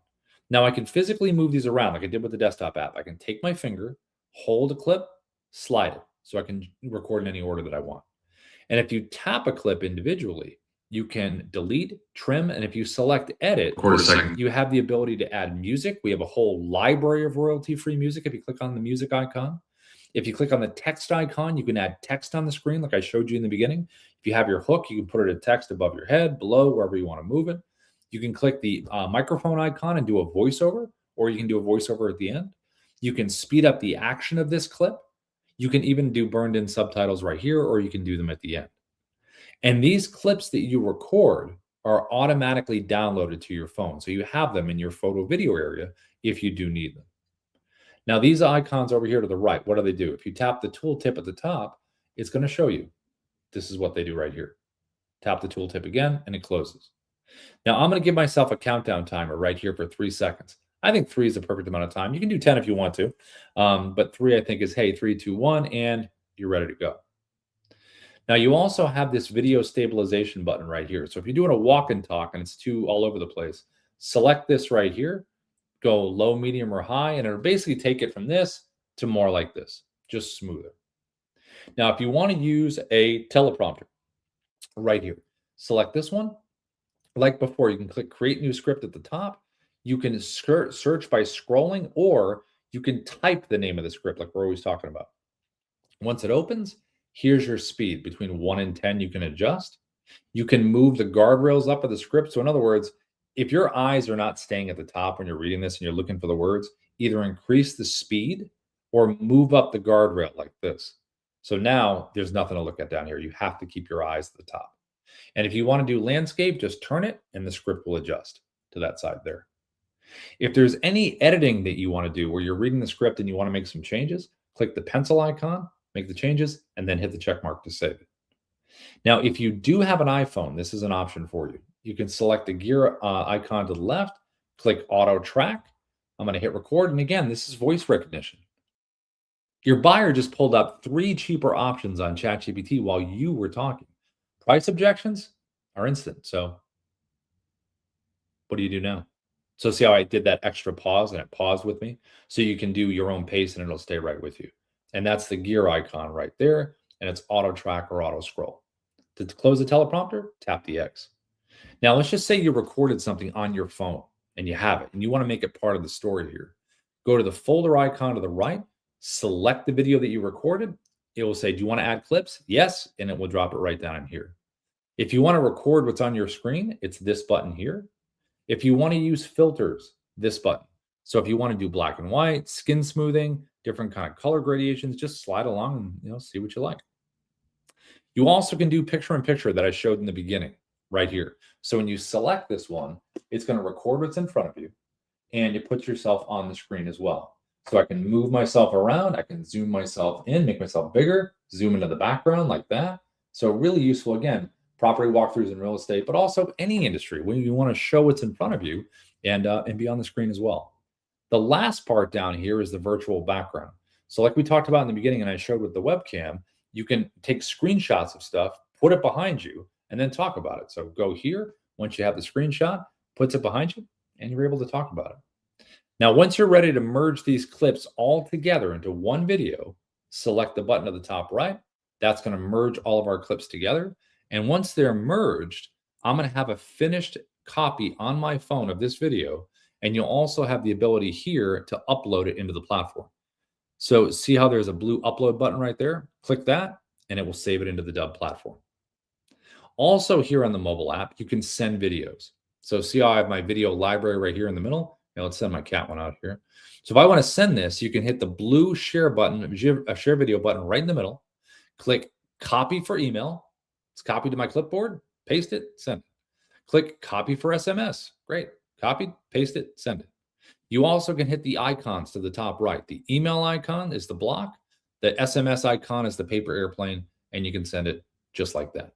Now I can physically move these around like I did with the desktop app. I can take my finger, hold a clip, slide it, so I can record in any order that I want. And if you tap a clip individually, you can delete, trim, and if you select edit, you have the ability to add music. We have a whole library of royalty-free music if you click on the music icon. If you click on the text icon, you can add text on the screen like I showed you in the beginning. If you have your hook, you can put it in text above your head, below, wherever you want to move it. You can click the microphone icon and do a voiceover, or you can do a voiceover at the end. You can speed up the action of this clip. You can even do burned in subtitles right here, or you can do them at the end. And these clips that you record are automatically downloaded to your phone. So you have them in your photo video area if you do need them. Now, these icons over here to the right, what do they do? If you tap the tooltip at the top, it's going to show you. This is what they do right here. Tap the tooltip again, and it closes. Now, I'm going to give myself a countdown timer right here for 3 seconds. I think 3 is the perfect amount of time. You can do 10 if you want to. But 3, I think, is, hey, 3, 2, 1, and you're ready to go. Now, you also have this video stabilization button right here. So if you're doing a walk and talk and it's too all over the place, select this right here, go low, medium, or high, and it'll basically take it from this to more like this, just smoother. Now, if you want to use a teleprompter right here, select this one. Like before, you can click Create New Script at the top. You can search by scrolling, or you can type the name of the script like we're always talking about. Once it opens, here's your speed. Between 1 and 10, you can adjust. You can move the guardrails up of the script. So in other words, if your eyes are not staying at the top when you're reading this and you're looking for the words, either increase the speed or move up the guardrail like this. So now there's nothing to look at down here. You have to keep your eyes at the top. And if you want to do landscape, just turn it and the script will adjust to that side there. If there's any editing that you want to do where you're reading the script and you want to make some changes, click the pencil icon, make the changes, and then hit the check mark to save it. Now, if you do have an iPhone, this is an option for you. You can select the gear icon to the left, click auto track. I'm going to hit record. And again, this is voice recognition. Your buyer just pulled up 3 cheaper options on ChatGPT while you were talking. Price objections are instant. So what do you do now? So see how I did that extra pause and it paused with me? So you can do your own pace and it'll stay right with you. And that's the gear icon right there. And it's auto track or auto scroll. To close the teleprompter, tap the X. Now, let's just say you recorded something on your phone and you have it and you want to make it part of the story here. Go to the folder icon to the right, select the video that you recorded. It will say, do you want to add clips? Yes. And it will drop it right down in here. If you want to record what's on your screen, it's this button here. If you want to use filters, this button. So if you want to do black and white, skin smoothing, different kind of color gradations, just slide along and see what you like. You also can do picture-in-picture that I showed in the beginning right here. So when you select this one, it's going to record what's in front of you and it puts yourself on the screen as well. So I can move myself around, I can zoom myself in, make myself bigger, zoom into the background like that. So really useful, again, property walkthroughs in real estate, but also any industry when you want to show what's in front of you and be on the screen as well. The last part down here is the virtual background. So like we talked about in the beginning and I showed with the webcam, you can take screenshots of stuff, put it behind you, and then talk about it. So go here, once you have the screenshot, puts it behind you, and you're able to talk about it. Now, once you're ready to merge these clips all together into one video, select the button at the top right. That's going to merge all of our clips together. And once they're merged, I'm going to have a finished copy on my phone of this video. And you'll also have the ability here to upload it into the platform. So see how there's a blue upload button right there? Click that, and it will save it into the Dubb platform. Also here on the mobile app, you can send videos. So see how I have my video library right here in the middle? Now let's send my cat one out here. So if I want to send this, you can hit the blue share button, share video button right in the middle. Click copy for email. It's copied to my clipboard. Paste it, send it. Click copy for SMS. Great. Copied, paste it, send it. You also can hit the icons to the top right. The email icon is the block. The SMS icon is the paper airplane, and you can send it just like that.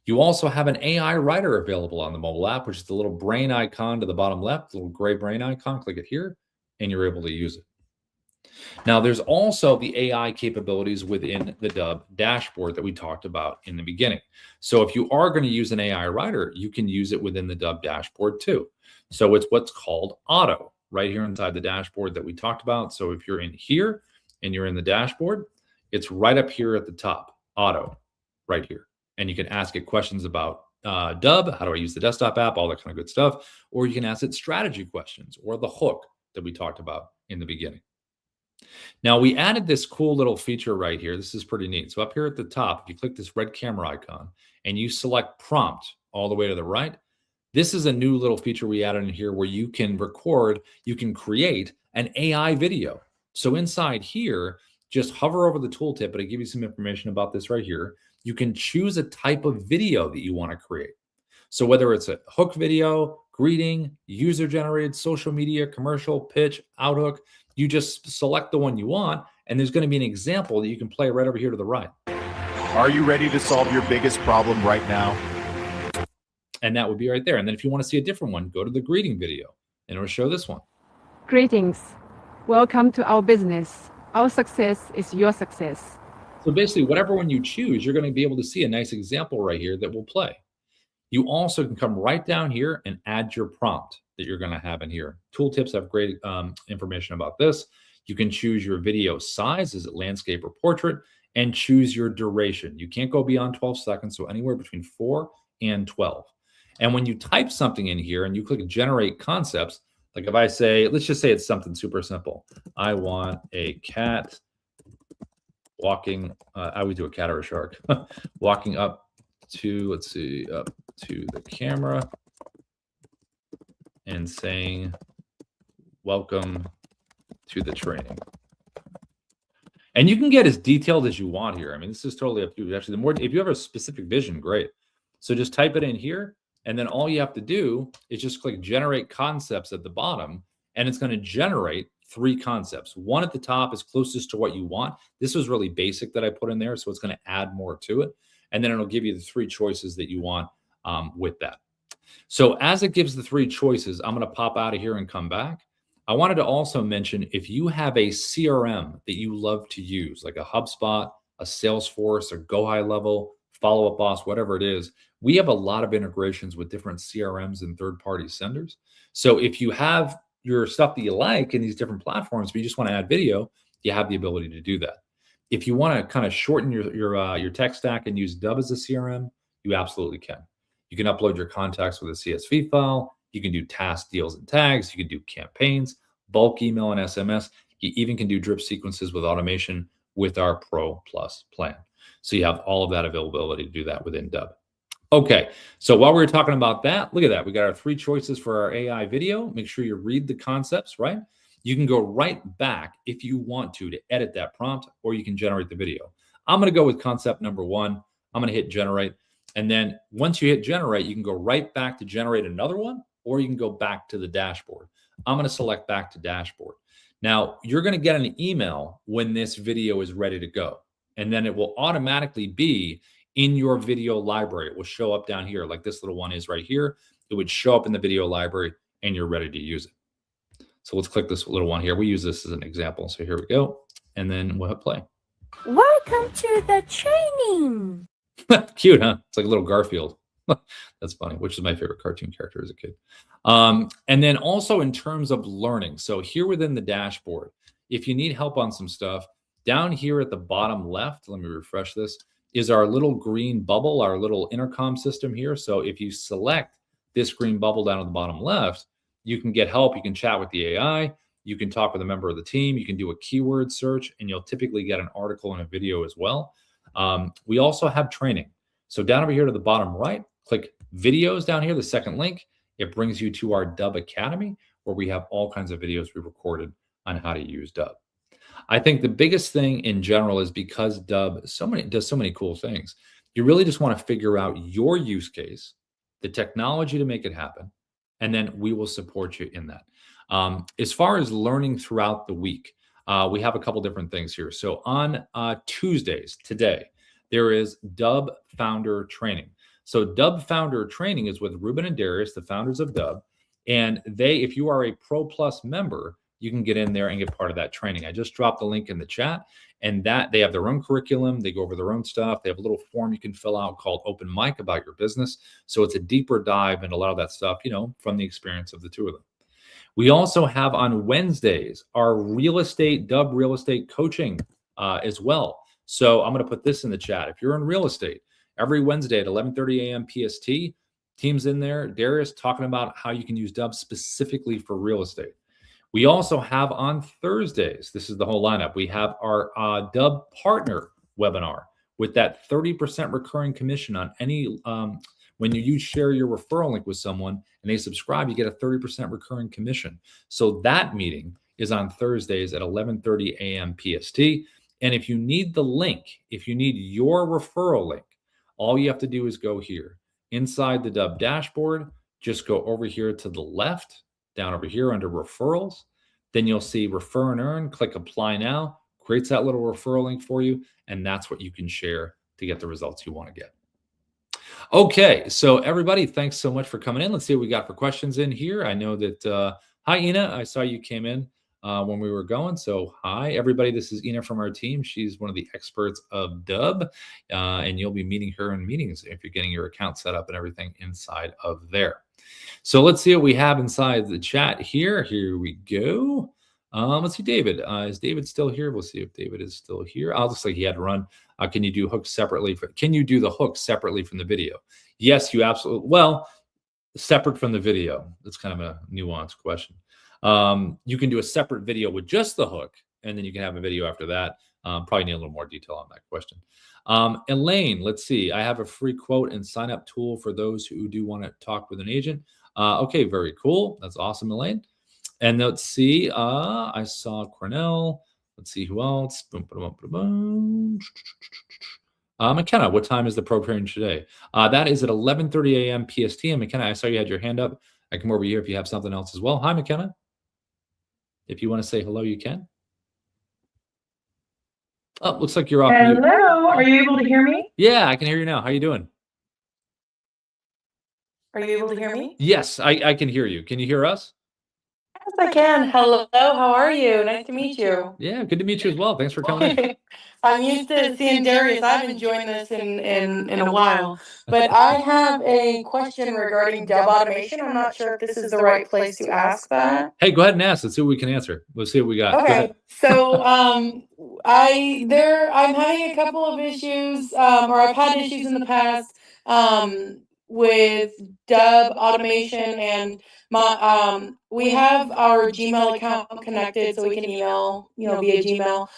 You also have an AI writer available on the mobile app, which is the little brain icon to the bottom left, the little gray brain icon. Click it here, and you're able to use it. Now, there's also the AI capabilities within the Dubb dashboard that we talked about in the beginning. So if you are going to use an AI writer, you can use it within the Dubb dashboard too. So it's what's called Auto right here inside the dashboard that we talked about. So if you're in here and you're in the dashboard, it's right up here at the top, Auto, right here. And you can ask it questions about Dubb, how do I use the desktop app, all that kind of good stuff. Or you can ask it strategy questions or the hook that we talked about in the beginning. Now, we added this cool little feature right here. This is pretty neat. So up here at the top, if you click this red camera icon and you select prompt all the way to the right, this is a new little feature we added in here where you can record, you can create an AI video. So inside here, just hover over the tooltip, but I give you some information about this right here. You can choose a type of video that you want to create. So whether it's a hook video, greeting, user-generated, social media, commercial, pitch, outhook, you just select the one you want, and there's going to be an example that you can play right over here to the right. Are you ready to solve your biggest problem right now? And that would be right there. And then if you want to see a different one, go to the greeting video, and it'll show this one. Greetings. Welcome to our business. Our success is your success. So basically, whatever one you choose, you're going to be able to see a nice example right here that will play. You also can come right down here and add your prompt that you're going to have in here. Tooltips have great information about this. You can choose your video size, is it landscape or portrait, and choose your duration. You can't go beyond 12 seconds, so anywhere between 4 and 12. And when you type something in here and you click generate concepts, like if I say, let's just say it's something super simple. I want a cat walking, I would do a cat or a shark, walking up to, let's see, up to the camera and saying, welcome to the training. And you can get as detailed as you want here. I mean, this is totally up to you. Actually, the more, if you have a specific vision, great. So just type it in here. And then all you have to do is just click generate concepts at the bottom, and it's going to generate 3 concepts. One at the top is closest to what you want. This was really basic that I put in there, so it's going to add more to it. And then it'll give you the 3 choices that you want with that. So as it gives the 3 choices, I'm going to pop out of here and come back. I wanted to also mention, if you have a CRM that you love to use, like a HubSpot, a Salesforce, a Go High Level, Follow Up Boss, whatever it is, we have a lot of integrations with different CRMs and third-party senders. So if you have your stuff that you like in these different platforms, but you just want to add video, you have the ability to do that. If you want to kind of shorten your tech stack and use Dubb as a CRM, you absolutely can. You can upload your contacts with a CSV file. You can do tasks, deals, and tags. You can do campaigns, bulk email and SMS. You even can do drip sequences with automation with our Pro Plus plan. So you have all of that availability to do that within Dubb. Okay, so while we were talking about that, look at that. We got our 3 choices for our AI video. Make sure you read the concepts, right? You can go right back if you want to edit that prompt, or you can generate the video. I'm going to go with concept number 1. I'm going to hit generate. And then once you hit generate, you can go right back to generate another one, or you can go back to the dashboard. I'm going to select back to dashboard. Now, you're going to get an email when this video is ready to go. And then it will automatically be in your video library. It will show up down here like this little one is right here. It would show up in the video library and you're ready to use it. So So let's click this little one here. We use this as an example. So here we go. And then we'll hit play. Welcome to the training. Cute, huh? It's like a little Garfield. That's funny, which is my favorite cartoon character as a kid. And then also in terms of learning. So here within the dashboard, if you need help on some stuff, down here at the bottom left, let me refresh this, is our little green bubble, our little intercom system here. So if you select this green bubble down at the bottom left, you can get help. You can chat with the AI. You can talk with a member of the team. You can do a keyword search, and you'll typically get an article and a video as well. We also have training. So down over here to the bottom right, click videos down here, the second link. It brings you to our Dubb Academy, where we have all kinds of videos we recorded on how to use Dubb. I think the biggest thing in general is because Dubb does so many cool things, you really just want to figure out your use case, the technology to make it happen, and then we will support you in that. As far as learning throughout the week, we have a couple different things here. So on Tuesdays, today, there is Dubb Founder Training. So Dubb Founder Training is with Ruben and Darius, the founders of Dubb. And if you are a Pro Plus member, you can get in there and get part of that training. I just dropped the link in the chat, and that they have their own curriculum. They go over their own stuff. They have a little form you can fill out called Open Mic about your business. So it's a deeper dive into a lot of that stuff, from the experience of the two of them. We also have on Wednesdays our Dubb real estate coaching as well. So I'm going to put this in the chat. If you're in real estate, every Wednesday at 11:30 a.m. PST, team's in there. Darius talking about how you can use Dubb specifically for real estate. We also have on Thursdays, this is the whole lineup, we have our Dubb Partner webinar with that 30% recurring commission on any, when you share your referral link with someone and they subscribe, you get a 30% recurring commission. So that meeting is on Thursdays at 11:30 a.m. PST. And if you need the link, if you need your referral link, all you have to do is go here. Inside the Dubb dashboard, just go over here to the left, down over here under referrals. Then you'll see refer and earn, click apply now, creates that little referral link for you. And that's what you can share to get the results you want to get. Okay, so everybody, thanks so much for coming in. Let's see what we got for questions in here. I know that, hi, Ina. I saw you came in when we were going. So hi, everybody. This is Ina from our team. She's one of the experts of Dubb, and you'll be meeting her in meetings if you're getting your account set up and everything inside of there. So let's see what we have inside the chat here. Here we go. Let's see, David. Is David still here? We'll see if David is still here. Looks like he had to run. Can you do hooks separately? Can you do the hook separately from the video? Yes, you absolutely. Well, separate from the video. That's kind of a nuanced question. You can do a separate video with just the hook, and then you can have a video after that. Probably need a little more detail on that question. Elaine, let's see. I have a free quote and sign up tool for those who do want to talk with an agent. Okay, very cool. That's awesome, Elaine. And let's see. I saw Cornell. Let's see who else. Boom, boom, boom, boom. McKenna, what time is the pro training today? That is at 11:30 a.m. PST. And McKenna, I saw you had your hand up. I come over here if you have something else as well. Hi, McKenna. If you want to say hello, you can. Oh, looks like you're off mute. Hello, are you able to hear me? Yeah, I can hear you now. How you doing? Are you able to hear me? Yes, I can hear you. Can you hear us? Yes, I can. Hello, how are you? Nice to meet you. Yeah, good to meet you as well. Thanks for coming in. I'm used to seeing Darius. I haven't joined this in a while, but I have a question regarding Dubb automation. I'm not sure if this is the right place to ask that. Hey, go ahead and ask. Let's see what we can answer. Let's see what we got. Okay, so I'm having a couple of issues, or I've had issues in the past with Dubb automation, and we have our Gmail account connected so we can email, via Gmail.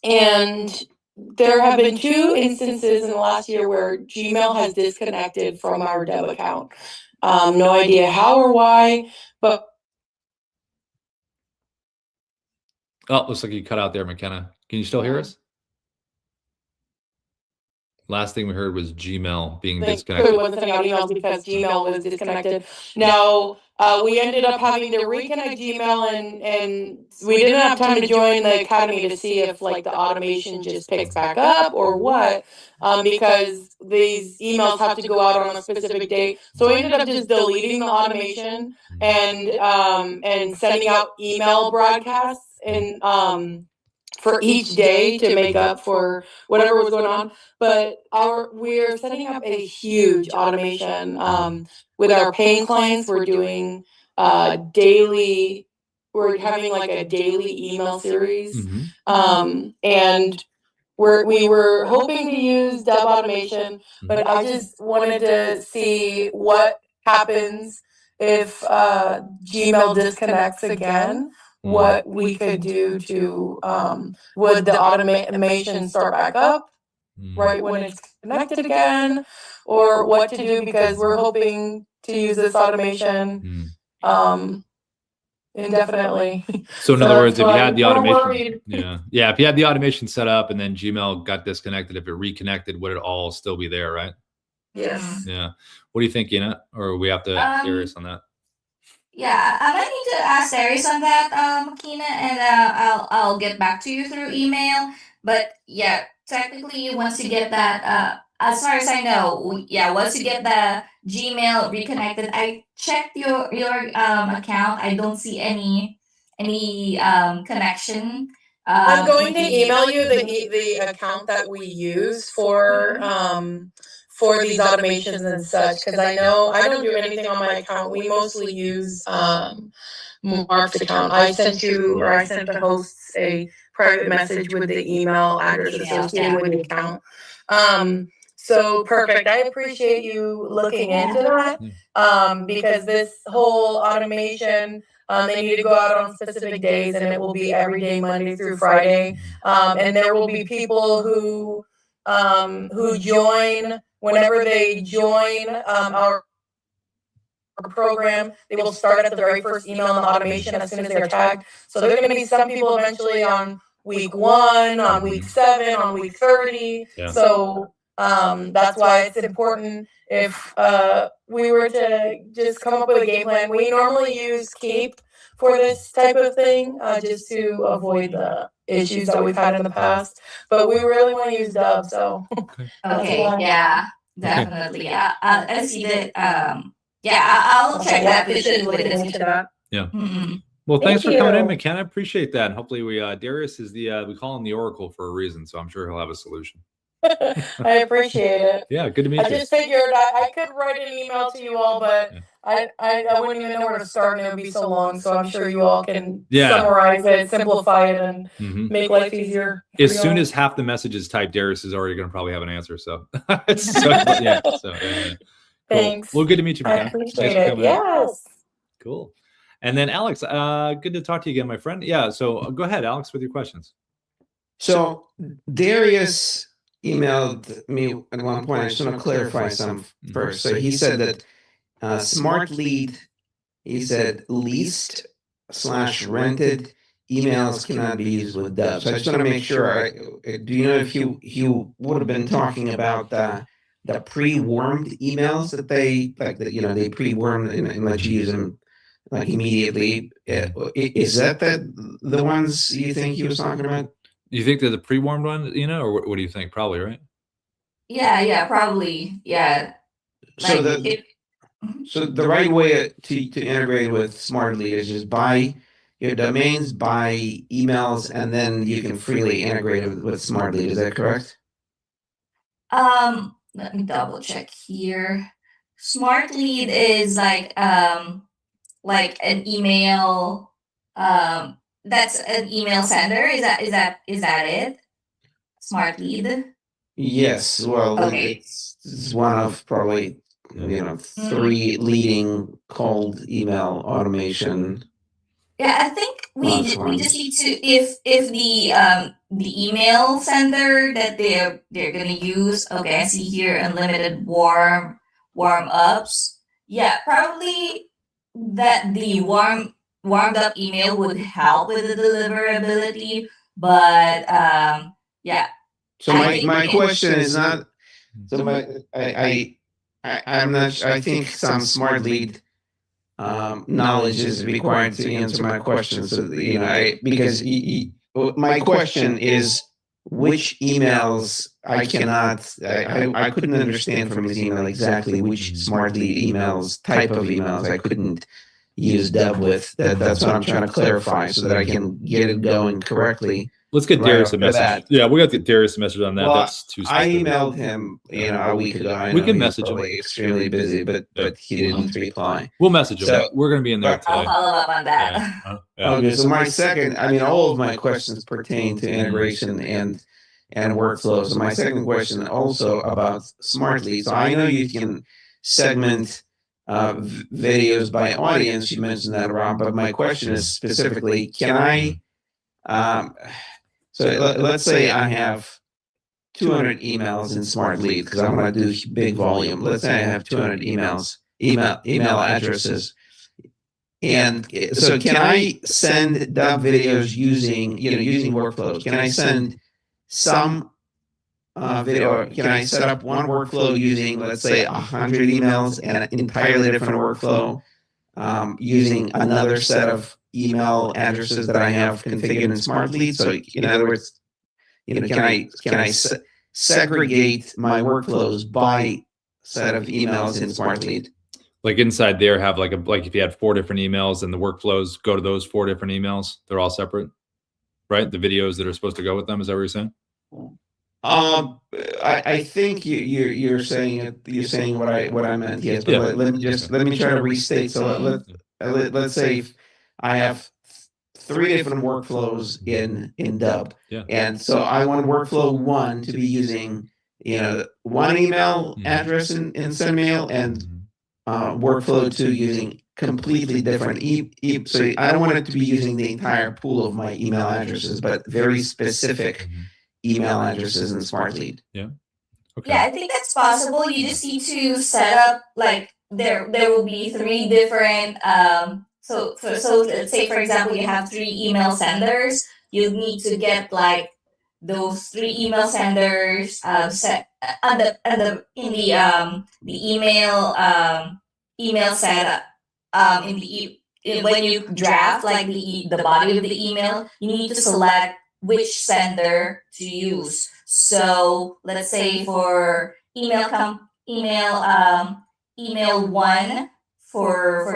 And there have been 2 instances in the last year where Gmail has disconnected from our Dubb account. No idea how or why, but. Oh, looks like you cut out there, McKenna. Can you still hear us? Last thing we heard was Gmail being disconnected. It wasn't sending out emails because Gmail was disconnected. Now, we ended up having to reconnect Gmail, and we didn't have time to join the academy to see if like the automation just picks back up or what, because these emails have to go out on a specific date. So we ended up just deleting the automation and sending out email broadcasts and for each day to make up for whatever was going on. But we're setting up a huge automation with our paying clients. We're doing daily. We're having like a daily email series, and we were hoping to use Dubb automation, but I just wanted to see what happens if Gmail disconnects again. What we could do to would the automation start back up right when it's connected again, or what to do, because we're hoping to use this automation indefinitely. So in other words, if you had the we're automation, worried. yeah, if you had the automation set up and then Gmail got disconnected, if it reconnected, would it all still be there, right? Yes. Yeah. What do you think, Ina? Or we have to Darius on that? Yeah, I might need to ask Darius on that, Makina, and I'll get back to you through email. But yeah, technically, once you get that, as far as I know, once you get the Gmail reconnected, I checked your account. I don't see any connection. I'm going to email you the account that we use for these automations and such, because I know I don't do anything on my account. We mostly use Mark's account. I sent the hosts a private message with the email address associated with the account. So perfect. I appreciate you looking into that, because this whole automation, they need to go out on specific days, and it will be every day, Monday through Friday. And there will be people who join whenever they join our program. They will start at the very first email in the automation as soon as they're tagged. So there are going to be some people eventually on week 1, on week 7, on week 30. Yeah. So that's why it's important. If we were to just come up with a game plan, we normally use Keep for this type of thing, just to avoid the issues that we've had in the past. But we really want to use Dubb, so. Okay, yeah, definitely. Yeah, I see that. I'll check that. We should look into that. Yeah. Mm-hmm. Well, thanks for coming in, you. McKenna. I appreciate that. And hopefully Darius is we call him the Oracle for a reason, so I'm sure he'll have a solution. I appreciate it. Yeah, good to meet I you. just figured I could write an email to you all, but I wouldn't even know where to start, and it would be so long. So I'm sure you all can summarize it, simplify it, and make life easier. As soon as half the message is typed, Darius is already going to probably have an answer. So, yeah. Cool. Thanks. Well, good to meet you, McKenna. I appreciate it. Yes. Cool. And then Alex, good to talk to you again, my friend. Yeah. So go ahead, Alex, with your questions. So Darius emailed me at one point. I just want to clarify some first. So he said that Smart Lead, he said leased / rented emails cannot be used with Dubb. So I just want to make sure. Do you know if he would have been talking about the pre-warmed emails that they they pre-warmed and let you use them like immediately? Is that the ones you think he was talking about? You think they're the pre-warmed one, or what do you think? Probably, right? Yeah, probably. Yeah. So the right way to integrate with Smart Lead is just buy your domains, buy emails, and then you can freely integrate it with Smart Lead. Is that correct? Let me double check here. Smart Lead is like an email. That's an email sender. Is that it? Smart Lead. Yes. Well, Okay. it's one of probably 3 leading cold email automation. Yeah, I think we just need to if the email sender that they're gonna use. Okay, I see here unlimited warm ups. Yeah, probably that the warmed up email would help with the deliverability, but yeah. So my question is not. So I'm not. I think some Smart Lead knowledge is required to answer my question. So, because my question is which emails I cannot, I couldn't understand from his email exactly which smart lead emails, type of emails I couldn't use Dubb with. That's what I'm trying to clarify so that I can get it going correctly. Let's get Darius a message. Yeah, we got to get Darius a message on that. Well, that's too specific. I emailed him, a week ago. I We know can he's message him. probably extremely busy, but he didn't reply. We'll message him. So- We're going to be in there I'll today. follow up on that. Yeah. Okay, so my second, all of my questions pertain to integration and workflow. So my second question also about smart leads. So I know you can segment videos by audience. You mentioned that, Rob, but my question is specifically, can I, so let's say I have 200 emails in smart lead because I'm going to do big volume. Let's say I have 200 email addresses. And so can I send Dubb videos using workflows? Can I send some video, or can I set up one workflow using, let's say, 100 emails and an entirely different workflow using another set of email addresses that I have configured in smart lead? So in other words, can I segregate my workflows by set of emails in smart lead? Like inside there, have like if you had 4 different emails and the workflows go to those 4 different emails, they're all separate, right? The videos that are supposed to go with them. Is that what you're saying? I think you're saying it. You're saying what I meant. Yes, but let me try to restate. So let's say I have 3 different workflows in Dubb, and so I want workflow 1 to be using one email address in SendMail and workflow 2 using completely different so I don't want it to be using the entire pool of my email addresses, but very specific email addresses in smart lead. Yeah. Okay. Yeah, I think that's possible. You just need to set up like there will be 3 different so let's say for example you have 3 email senders. You need to get like those 3 email senders set in the email setup when you draft like the body of the email, you need to select which sender to use. So let's say for email 1 for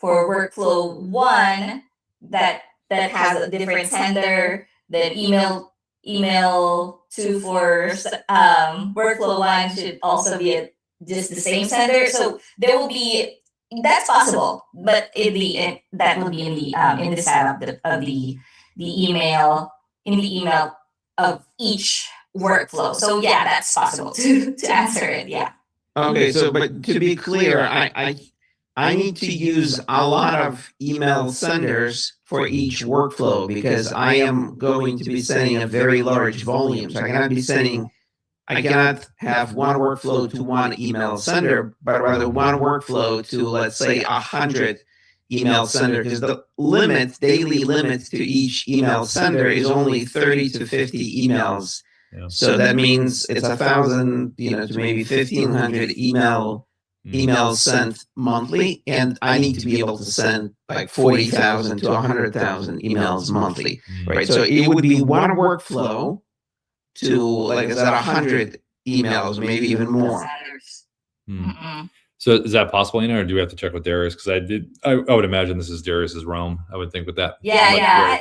workflow 1 that has a different sender, then email 2 for workflow 1 should also be just the same sender. So there will be, that's possible, but that will be in the setup of the email of each workflow. So yeah, that's possible to answer it. Yeah. Okay, so but to be clear, I need to use a lot of email senders for each workflow because I am going to be sending a very large volume. So I cannot have one workflow to one email sender, but rather one workflow to, let's say, 100 email sender, because the daily limit to each email sender is only 30 to 50 emails. Yeah. So that means it's 1,000, to maybe 1,500 emails sent monthly, and I need to be able to send like 40,000 to 100,000 emails monthly, right? So it would be one workflow to, like, is that 100 emails, maybe even more? So is that possible, or do we have to check with Darius? Because I would imagine this is Darius's realm. I would think with that. Yeah.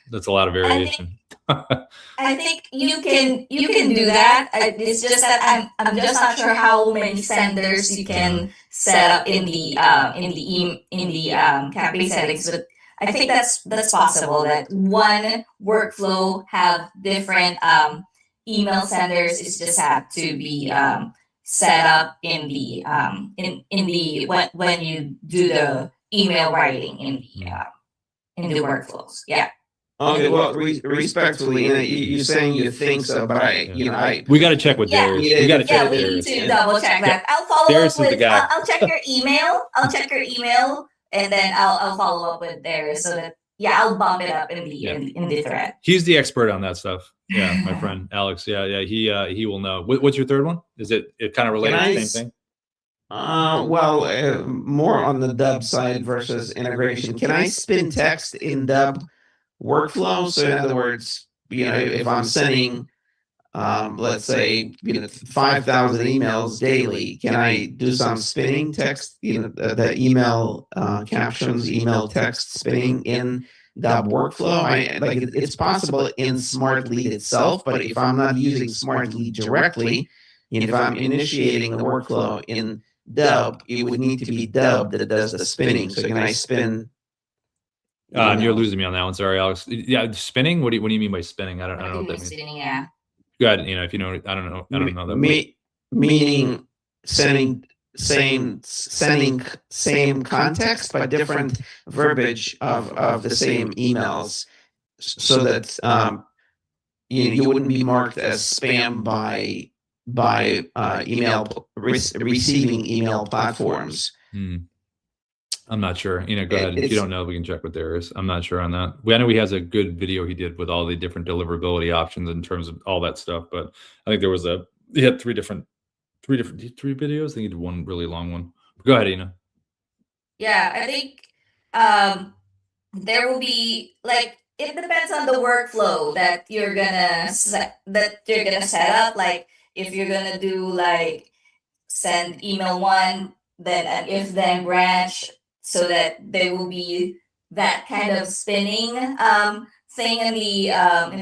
That's a lot of variation. I think you can do that. It's just that I'm just not sure how many senders you can set up in the campaign settings, but I think that's possible that one workflow have different email senders. It just have to be set up in the when you do the email writing in the workflows. Yeah. Okay, well, respectfully, you're saying you think so, but we got to check with Darius. We got to check with Darius. Darius. We need to double check that. I'll follow Darius up is the with. guy. I'll check your email. And then I'll follow up with Darius so that I'll bump it up in the thread. He's the expert on that stuff. Yeah, my friend Alex. Yeah, he will know. What's your third one? Is it kind of related to the same thing? Well, more on the Dubb side versus integration. Can I spin text in Dubb workflow? So in other words, if I'm sending, let's say, 5,000 emails daily, can I do some spinning text, the email captions, email text spinning in Dubb workflow? It's possible in Smart Lead itself, but if I'm not using Smart Lead directly, if I'm initiating the workflow in Dubb, it would need to be Dubb that does the spinning. So can I spin? You're losing me on that one. Sorry, Alex. Yeah, spinning. What do you mean by spinning? I don't know what that means. Spinning, yeah. Go ahead. If you know, I don't know that. Meaning sending same context but different verbiage of the same emails, so that you wouldn't be marked as spam by receiving email platforms. I'm not sure. Go ahead. If you don't know, we can check with Darius. I'm not sure on that. I know he has a good video he did with all the different deliverability options in terms of all that stuff. But I think he had three videos. I think he did one really long one. Go ahead, Ina. Yeah, I think there will be it depends on the workflow that you're gonna set up. Like if you're gonna do send email one, then an if then branch, so that there will be that kind of spinning thing in the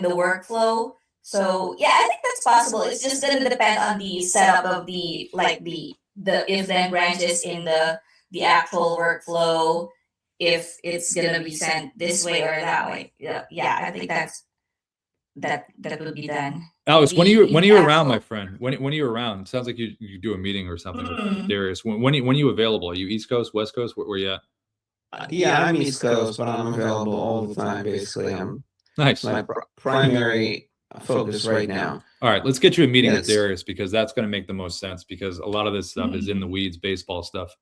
workflow. So yeah, I think that's possible. It's just gonna depend on the setup of the if then branches in the actual workflow, if it's gonna be sent this way or that way. Yeah, I think that would be done. Alex, when are you around, my friend? When are you around? Sounds like you do a meeting or something with Darius. When are you available? Are you East Coast, West Coast? Where you at? Yeah, I'm East Coast, but I'm available all the time. Basically, I'm nice. My primary focus right now. All right, let's get you a meeting with Darius, because that's going to make the most sense, because a lot of this stuff is in the weeds, baseball stuff.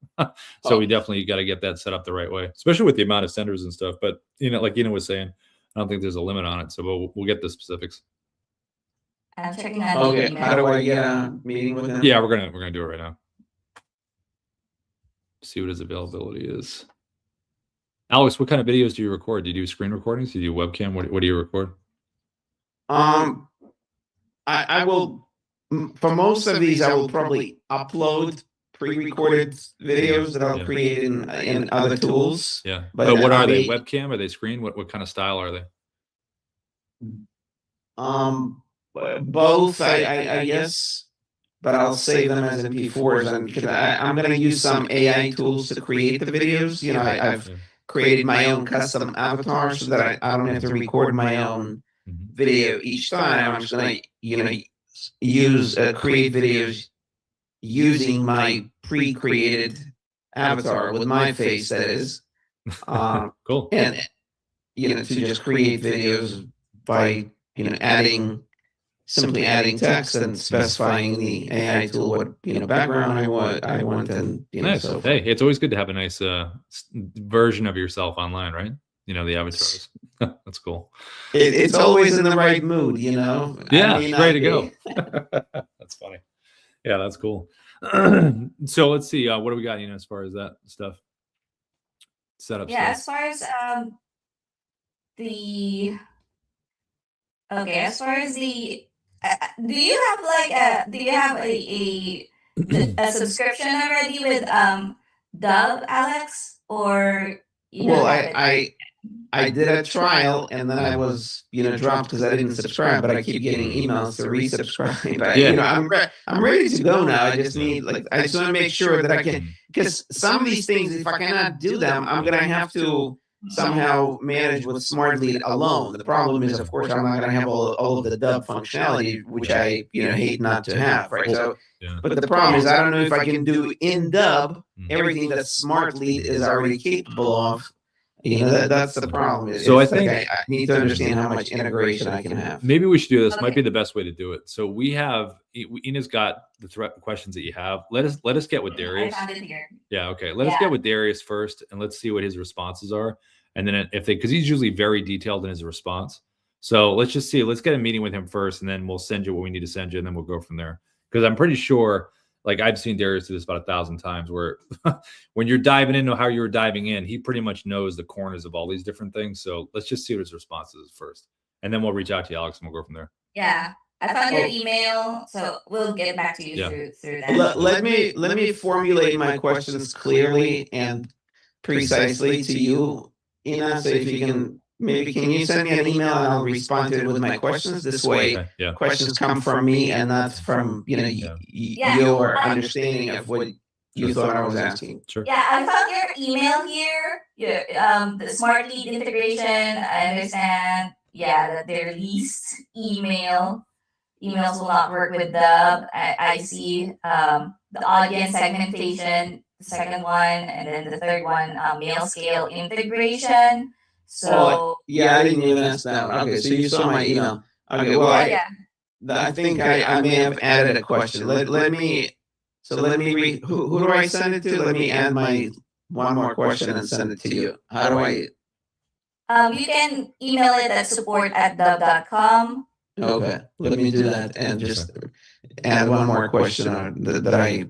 So we definitely got to get that set up the right way, especially with the amount of senders and stuff. But like Ina was saying, I don't think there's a limit on it. So we'll get the specifics. I'm checking out. Okay, how do I get a meeting with him? Yeah, we're gonna do it right now. See what his availability is. Alex, what kind of videos do you record? Do you do screen recordings? Do you do webcam? What do you record? I will, for most of these, I will probably upload pre-recorded videos that I'll create in other tools. Yeah, but what are they? Webcam? Are they screen? What kind of style are they? Both, I guess, but I'll save them as MP4s, and because I'm going to use some AI tools to create the videos. I've created my own custom avatar so that I don't have to record my own video each time. I'm just going to use create videos using my pre-created avatar with my face, that is. Cool. And to just create videos by simply adding text and specifying the AI tool what background I want, and nice. So hey, it's always good to have a nice version of yourself online, right? The avatars. That's cool. It's always in the right mood, Yeah, ready to go. That's funny. Yeah, that's cool. So let's see. What do we got? As far as that stuff, setup. Yeah, stuff. as far as the do you have a subscription already with Dubb, Alex? Or well, I did a trial, and then I was dropped because I didn't subscribe, but I keep getting emails to resubscribe. I'm ready to go now. I just need I just want to make sure that I can, because some of these things, if I cannot do them, I'm gonna have to somehow manage with Smart Lead alone. The problem is, of course, I'm not going to have all of the Dubb functionality, which I hate not to have, right? So, but the problem is, I don't know if I can do in Dubb everything that Smart Lead is already capable of. That's the problem. So I think I need to understand how much integration I can have. Maybe we should do this. Might be the best way to do it. So Ina's got the questions that you have. Let us get with Darius. I found it here. Yeah. Okay. Let us get with Darius first, and let's see what his responses are. And then because he's usually very detailed in his response. So let's just see. Let's get a meeting with him first, and then we'll send you what we need to send you, and then we'll go from there. Because I'm pretty sure like I've seen Darius do this about 1,000 times where when you're diving into how you were diving in, he pretty much knows the corners of all these different things. So let's just see what his response is first. And then we'll reach out to you, Alex, and we'll go from there. Yeah. I found your email, so we'll get back to you through that. Let me formulate my questions clearly and precisely to you, Ina. So if you can, maybe can you send me an email and I'll respond to it with my questions. This way, questions come from me and not from your understanding of what you thought I was asking. Sure. Yeah, I found your email here. The smart lead integration. I understand. Yeah, that their least emails will not work with Dubb. I see the audience segmentation, the second one, and then the third one, mail scale integration. So I didn't even ask that one. Okay, so you saw my email. Okay, well, I think I may have added a question. Let me read. Who do I send it to? Let me add my one more question and send it to you. How do I? You can email it at support@dubb.com. Okay, let me do that and just add one more question that I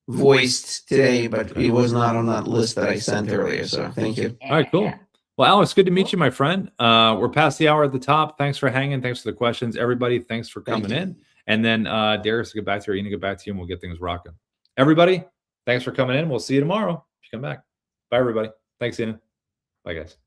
voiced today, but it was not on that list that I sent earlier. So thank you. All right, cool. Well, Alex, good to meet you, my friend. We're past the hour at the top. Thanks for hanging. Thanks for the questions. Everybody, thanks for coming in. And then Darius will get back to you. You're going to get back to you and we'll get things rocking. Everybody, thanks for coming in. We'll see you tomorrow if you come back. Bye, everybody. Thanks, Ina. Bye, guys.